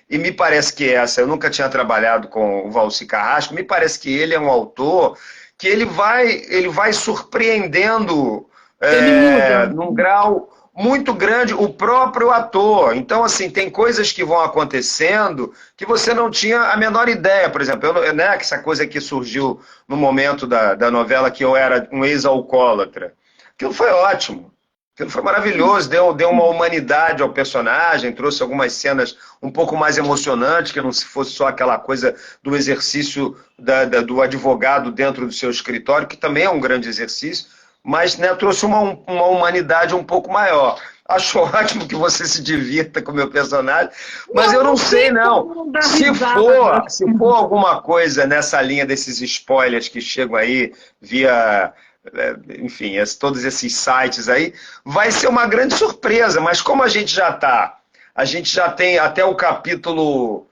e me parece que eu nunca tinha trabalhado com o Valci Carrasco, me parece que ele é um autor que ele vai surpreendendo Ele muda. num grau muito grande o próprio ator. Então, assim, tem coisas que vão acontecendo que você não tinha a menor ideia. Por exemplo, né, essa coisa que surgiu no momento da novela que eu era um ex-alcoólatra. Aquilo foi ótimo. Aquilo foi maravilhoso, deu uma humanidade ao personagem, trouxe algumas cenas um pouco mais emocionantes, que não se fosse só aquela coisa do exercício do advogado dentro do seu escritório, que também é um grande exercício, mas, né, trouxe uma humanidade um pouco maior. Acho ótimo que você se divirta com o meu personagem, mas Não, eu não não sei, tem não. como não dar Se risada. for, se for alguma coisa nessa linha desses spoilers que chegam aí via enfim, todos esses sites aí, vai ser uma grande surpresa, mas como a gente já tem até o capítulo,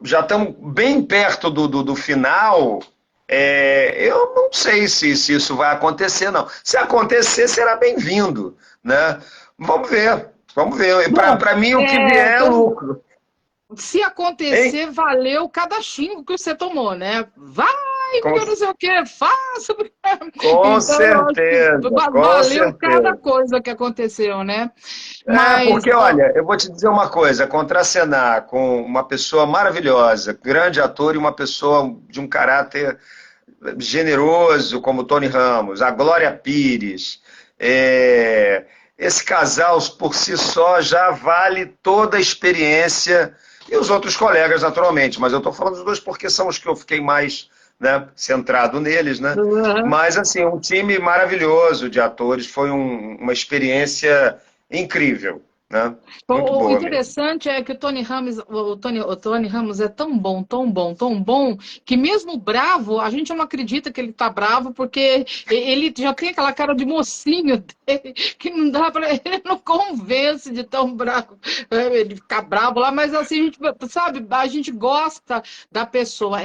já estamos bem perto do final, eu não sei se isso vai acontecer, não. Se acontecer, será bem-vindo, né? Vamos ver, vamos ver. Bom, Para mim, o que vier é lucro. se Hein? acontecer, valeu cada xingo que você tomou, né? Vai, Com, porque eu não sei o quê, faça. com Então, eu acho que certeza, com valeu cada certeza. coisa que aconteceu, né? Mas, Porque, olha, eu vou te dizer uma coisa, contracenar com uma pessoa maravilhosa, grande ator e uma pessoa de um caráter generoso como Tony Ramos, a Glória Pires, esse casal por si só já vale toda a experiência e os outros colegas naturalmente, mas eu estou falando dos dois porque são os que eu fiquei mais, né, centrado neles, né? uhum. Mas assim, um time maravilhoso de atores, foi uma experiência incrível, né? Muito O boa mesmo. interessante é que o Tony Ramos é tão bom, tão bom, tão bom, que mesmo bravo, a gente não acredita que ele tá bravo, porque ele já tem aquela cara de mocinho dele, que não dá para ele não convence de tão bravo, ele ficar bravo lá, mas assim, a gente, sabe, a gente gosta da pessoa,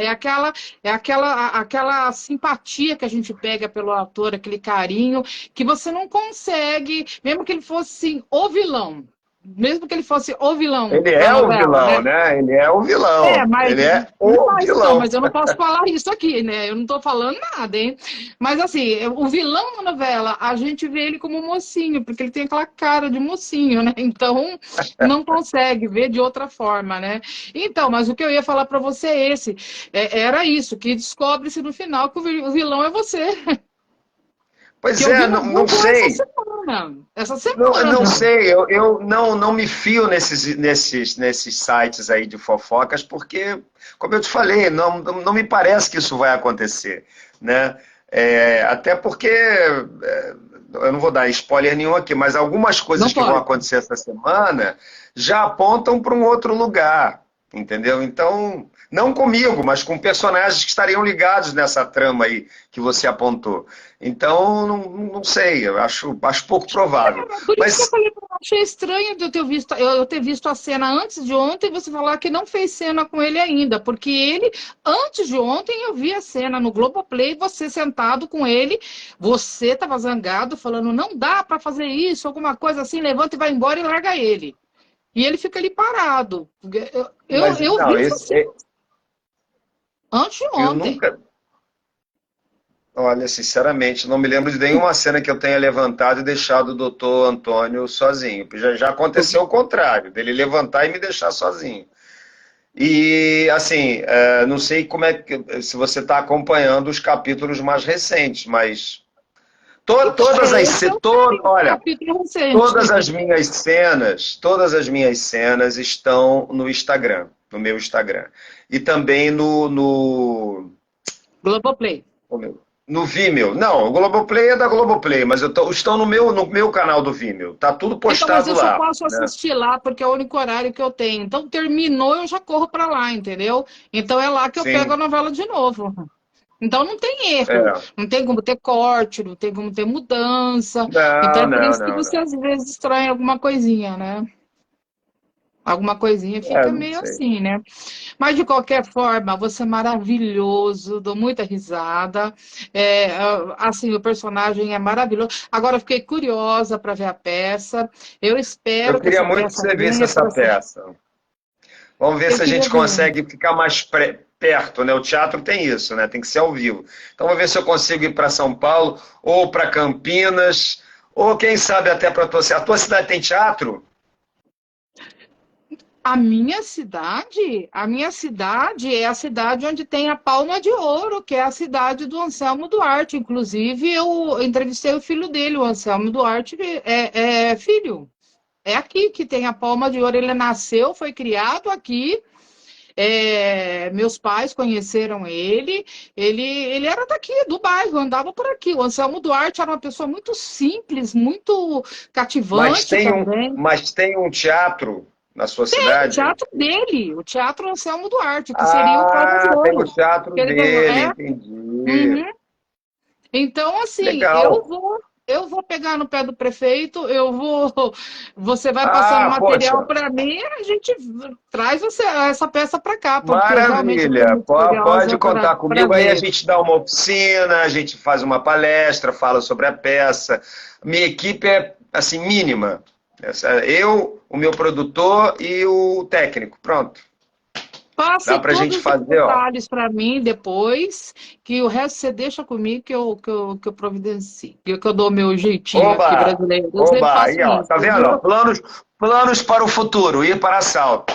aquela simpatia que a gente pega pelo ator, aquele carinho, que você não consegue, mesmo que ele fosse assim, o vilão. Mesmo que ele fosse o vilão Ele da é o novela, vilão, né? né? Ele é o vilão. Mas, Ele é o então, vilão. mas eu não posso falar isso aqui, né? Eu não estou falando nada, hein? Mas assim, o vilão da novela, a gente vê ele como mocinho, porque ele tem aquela cara de mocinho, né? Então, não consegue ver de outra forma, né? Então, mas o que eu ia falar para você é esse. Era isso, que descobre-se no final que o vilão é você. Que Pois eu vi é, no não Google essa sei. semana. Essa Não semana. sei, eu não me fio nesses sites aí de fofocas, porque, como eu te falei, não me parece que isso vai acontecer, né? Até porque, eu não vou dar spoiler nenhum aqui, mas algumas Não coisas que vão pode. acontecer essa semana já apontam para um outro lugar, entendeu? Então, não comigo, mas com personagens que estariam ligados nessa trama aí que você apontou. Então, não sei, eu acho pouco provável. Por isso que eu Mas, falei que eu achei estranho de eu ter visto a cena antes de ontem e você falar que não fez cena com ele ainda, porque ele, antes de ontem, eu vi a cena no Globoplay, você sentado com ele, você estava zangado, falando, não dá para fazer isso, alguma coisa assim, levanta e vai embora e larga ele. E ele fica ali parado. Eu vi não, essa cena antes de eu ontem. nunca. Olha, sinceramente, não me lembro de nenhuma cena que eu tenha levantado e deixado o doutor Antônio sozinho. Já aconteceu o contrário, dele levantar e me deixar sozinho. E, assim, não sei como se você está acompanhando os capítulos mais recentes, mas Então, todas esse é o olha, capítulo recente. todas as minhas cenas estão no Instagram, no meu Instagram. E também Globoplay. no Vimeo. Não, o Globoplay é da Globoplay, mas estão no meu canal do Vimeo. Tá tudo Então, mas postado eu só lá, posso né? assistir lá porque é o único horário que eu tenho. Então, terminou, eu já corro para lá, entendeu? Então, é lá que eu pego a Sim, novela de novo. Então, não tem erro, é. não tem como ter corte, não tem como ter mudança. Então, Não, é por não, isso que não, você não. às vezes estranha alguma coisinha, né? Alguma coisinha fica Não meio sei. assim, né? Mas de qualquer forma, você é maravilhoso, dou muita risada. Assim, o personagem é maravilhoso. Agora, eu fiquei curiosa para ver a peça. Eu Eu espero que queria essa muito que peça você visse venha essa para ser. peça. Vamos ver Eu se a queria gente ver. consegue ficar mais perto, né? O teatro tem isso, né? Tem que ser ao vivo. Então, vou ver se eu consigo ir para São Paulo, ou para Campinas, ou quem sabe até para a tua cidade. A tua cidade tem teatro? A minha cidade é a cidade onde tem a Palma de Ouro, que é a cidade do Anselmo Duarte. Inclusive, eu entrevistei o filho dele, o Anselmo Duarte é filho. É aqui que tem a Palma de Ouro. Ele nasceu, foi criado aqui. Meus pais conheceram ele. Ele era daqui, do bairro, andava por aqui. O Anselmo Duarte era uma pessoa muito simples, muito Mas cativante tem um, também. mas tem um teatro na sua O cidade? teatro dele, o Teatro Anselmo Duarte, que seria o Palma de Ah, tem o Ouro. teatro Que ele ganhou. dele, entendi. Uhum. Então, assim, Legal. eu vou pegar no pé do prefeito, você vai passando Ah, material poxa, para mim, a gente traz essa peça para cá, porque realmente eu estou maravilha. muito curiosa Pode contar para comigo. Aí a ver. gente dá uma oficina, a gente faz uma palestra, fala sobre a peça. Minha equipe é assim mínima. Eu, o meu produtor e o técnico. Pronto. Dá Passe pra gente todos os fazer, ó. detalhes para mim depois, que o resto você deixa comigo que eu providencio, que eu dou meu jeitinho aqui Oba! brasileiro. Eu sempre Oba! faço Aí, ó, isso, tá vendo? Ó? viu? Planos para o futuro, ir para assalto.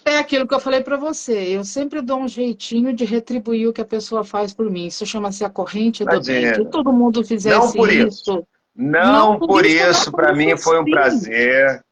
É aquilo que eu falei para você. Eu sempre dou um jeitinho de retribuir o que a pessoa faz por mim. Isso chama-se a corrente do bem. Se Imagina. todo mundo Não fizesse por isso. isso, não Não por por isso, não isso, por para isso, mim foi um sim. prazer.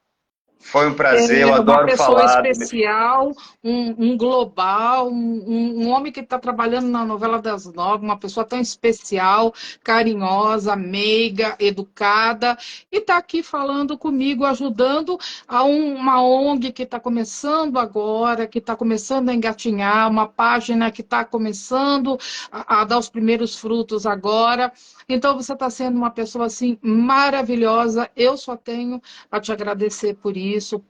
Foi um prazer, eu É uma adoro pessoa falar. especial, um global, um homem que está trabalhando na novela das nove, uma pessoa tão especial, carinhosa, meiga, educada, e está aqui falando comigo, ajudando uma ONG que está começando agora, que está começando a engatinhar, uma página que está começando a dar os primeiros frutos agora. Então, você está sendo uma pessoa assim maravilhosa. Eu só tenho a te agradecer por isso,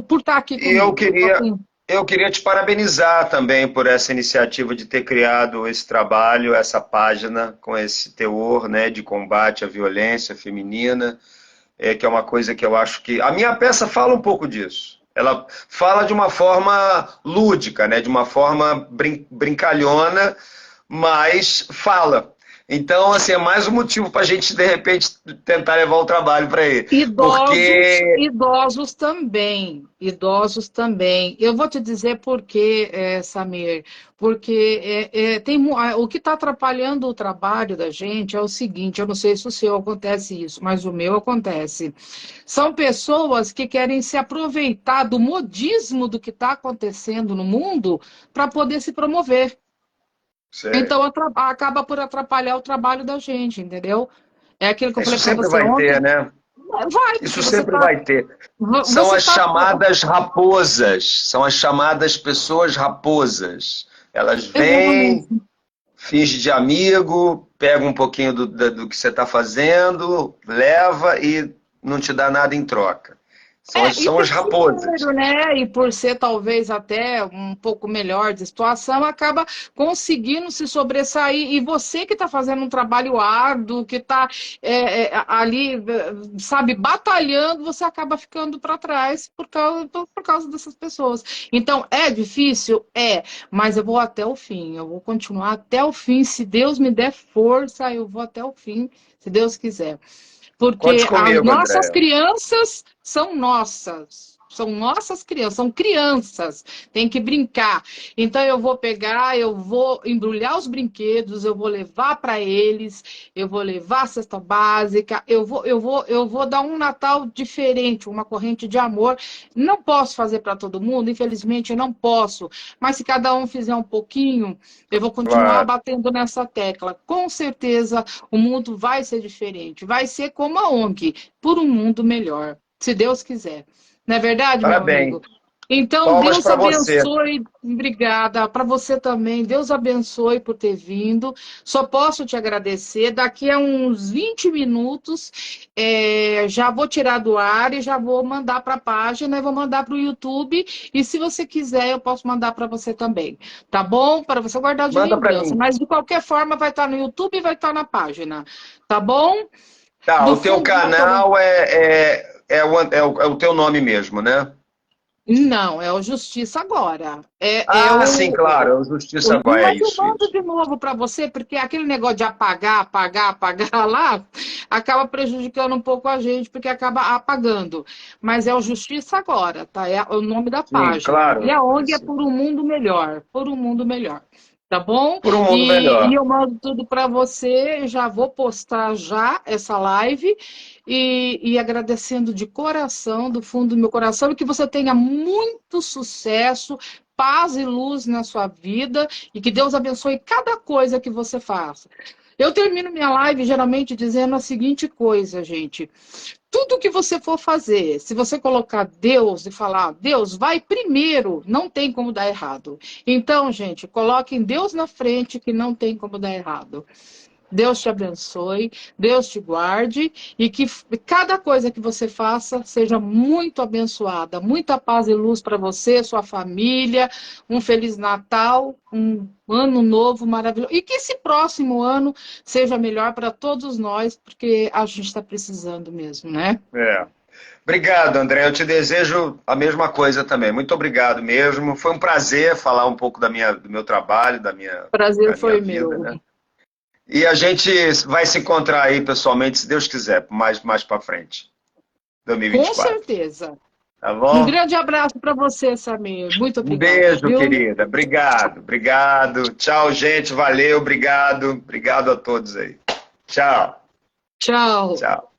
por estar aqui E eu comigo. queria, Assim, eu queria te parabenizar também por essa iniciativa de ter criado esse trabalho, essa página com esse teor, né, de combate à violência feminina, que é uma coisa que eu acho que a minha peça fala um pouco disso. Ela fala de uma forma lúdica, né, de uma forma brincalhona, mas fala. Então, assim, é mais um motivo para a gente, de repente, tentar levar o trabalho para ele. idosos, Porque idosos também, idosos também. Eu vou te dizer por quê, Samir, porque o que está atrapalhando o trabalho da gente é o seguinte, eu não sei se o seu acontece isso, mas o meu acontece. São pessoas que querem se aproveitar do modismo do que está acontecendo no mundo para poder se promover. sei. Então, acaba por atrapalhar o trabalho da gente, entendeu? É aquilo que eu Isso falei para sempre você vai ter, ontem. né? Vai, porque Isso sempre vai ter. São você as tá, chamadas raposas, são as chamadas pessoas raposas. Elas vêm, exatamente. fingem de amigo, pegam um pouquinho do que você está fazendo, leva e não te dá nada em troca. E São as tem raposas. dinheiro, né? E por ser talvez até um pouco melhor de situação, acaba conseguindo se sobressair. E você que está fazendo um trabalho árduo, que está ali, sabe, batalhando, você acaba ficando para trás por causa dessas pessoas. Então, é difícil? É, mas eu vou até o fim, eu vou continuar até o fim. Se Deus me der força, eu vou até o fim, se Deus quiser. Conte Porque as comigo, nossas Andréa. crianças são nossas crianças, são crianças, tem que brincar. Então eu vou pegar, eu vou embrulhar os brinquedos, eu vou levar para eles, eu vou levar a cesta básica, eu vou dar um Natal diferente, uma corrente de amor. Não posso fazer para todo mundo, infelizmente eu não posso, mas se cada um fizer um pouquinho, eu vou continuar Claro. batendo nessa tecla. Com certeza o mundo vai ser diferente, vai ser como a ONG, por um mundo melhor, se Deus quiser. Não é verdade, meu amigo? Parabéns. Então, Palmas Deus para você. abençoe, obrigada. Para você também, Deus abençoe por ter vindo. Só posso te agradecer. Daqui a uns 20 minutos, já vou tirar do ar e já vou mandar para a página e vou mandar para o YouTube. E se você quiser, eu posso mandar para você também. Tá bom? Para você guardar de Manda para lembrança. mim. Mas de qualquer forma, vai estar no YouTube e vai estar na página. Tá bom? Tá, Do o teu fundo do meu coração. canal é o teu nome mesmo, né? Não, é o Justiça Agora. É Ah, sim, claro, é o Justiça Agora, é Mas eu isso, mando isso. de novo para você, porque aquele negócio de apagar, apagar, apagar lá, acaba prejudicando um pouco a gente, porque acaba apagando. Mas é o Justiça Agora, tá? É o nome da Sim, página. E claro. a ONG é por um mundo melhor, por um mundo melhor. Tá bom? Por um mundo E melhor. eu mando tudo para você, já vou postar já essa live e agradecendo de coração, do fundo do meu coração, e que você tenha muito sucesso, paz e luz na sua vida e que Deus abençoe cada coisa que você faça. Eu termino minha live geralmente dizendo a seguinte coisa, gente. Tudo que você for fazer, se você colocar Deus e falar, Deus, vai primeiro, não tem como dar errado. Então, gente, coloquem Deus na frente que não tem como dar errado. Deus te abençoe, Deus te guarde e que cada coisa que você faça seja muito abençoada. Muita paz e luz para você, sua família, um Feliz Natal, um ano novo maravilhoso. E que esse próximo ano seja melhor para todos nós, porque a gente está precisando mesmo, né? É. Obrigado, André. Eu te desejo a mesma coisa também. Muito obrigado mesmo. Foi um prazer falar um pouco do meu trabalho, Prazer da minha foi vida, meu. né? E a gente vai se encontrar aí pessoalmente, se Deus quiser, mais para frente, Com 2024. certeza. Tá Um bom? grande abraço para você, Samir. Muito Um obrigada, beijo, viu? querida. Obrigado, obrigado. Tchau, gente. Valeu, obrigado. Obrigado a todos aí. Tchau, Tchau. tchau.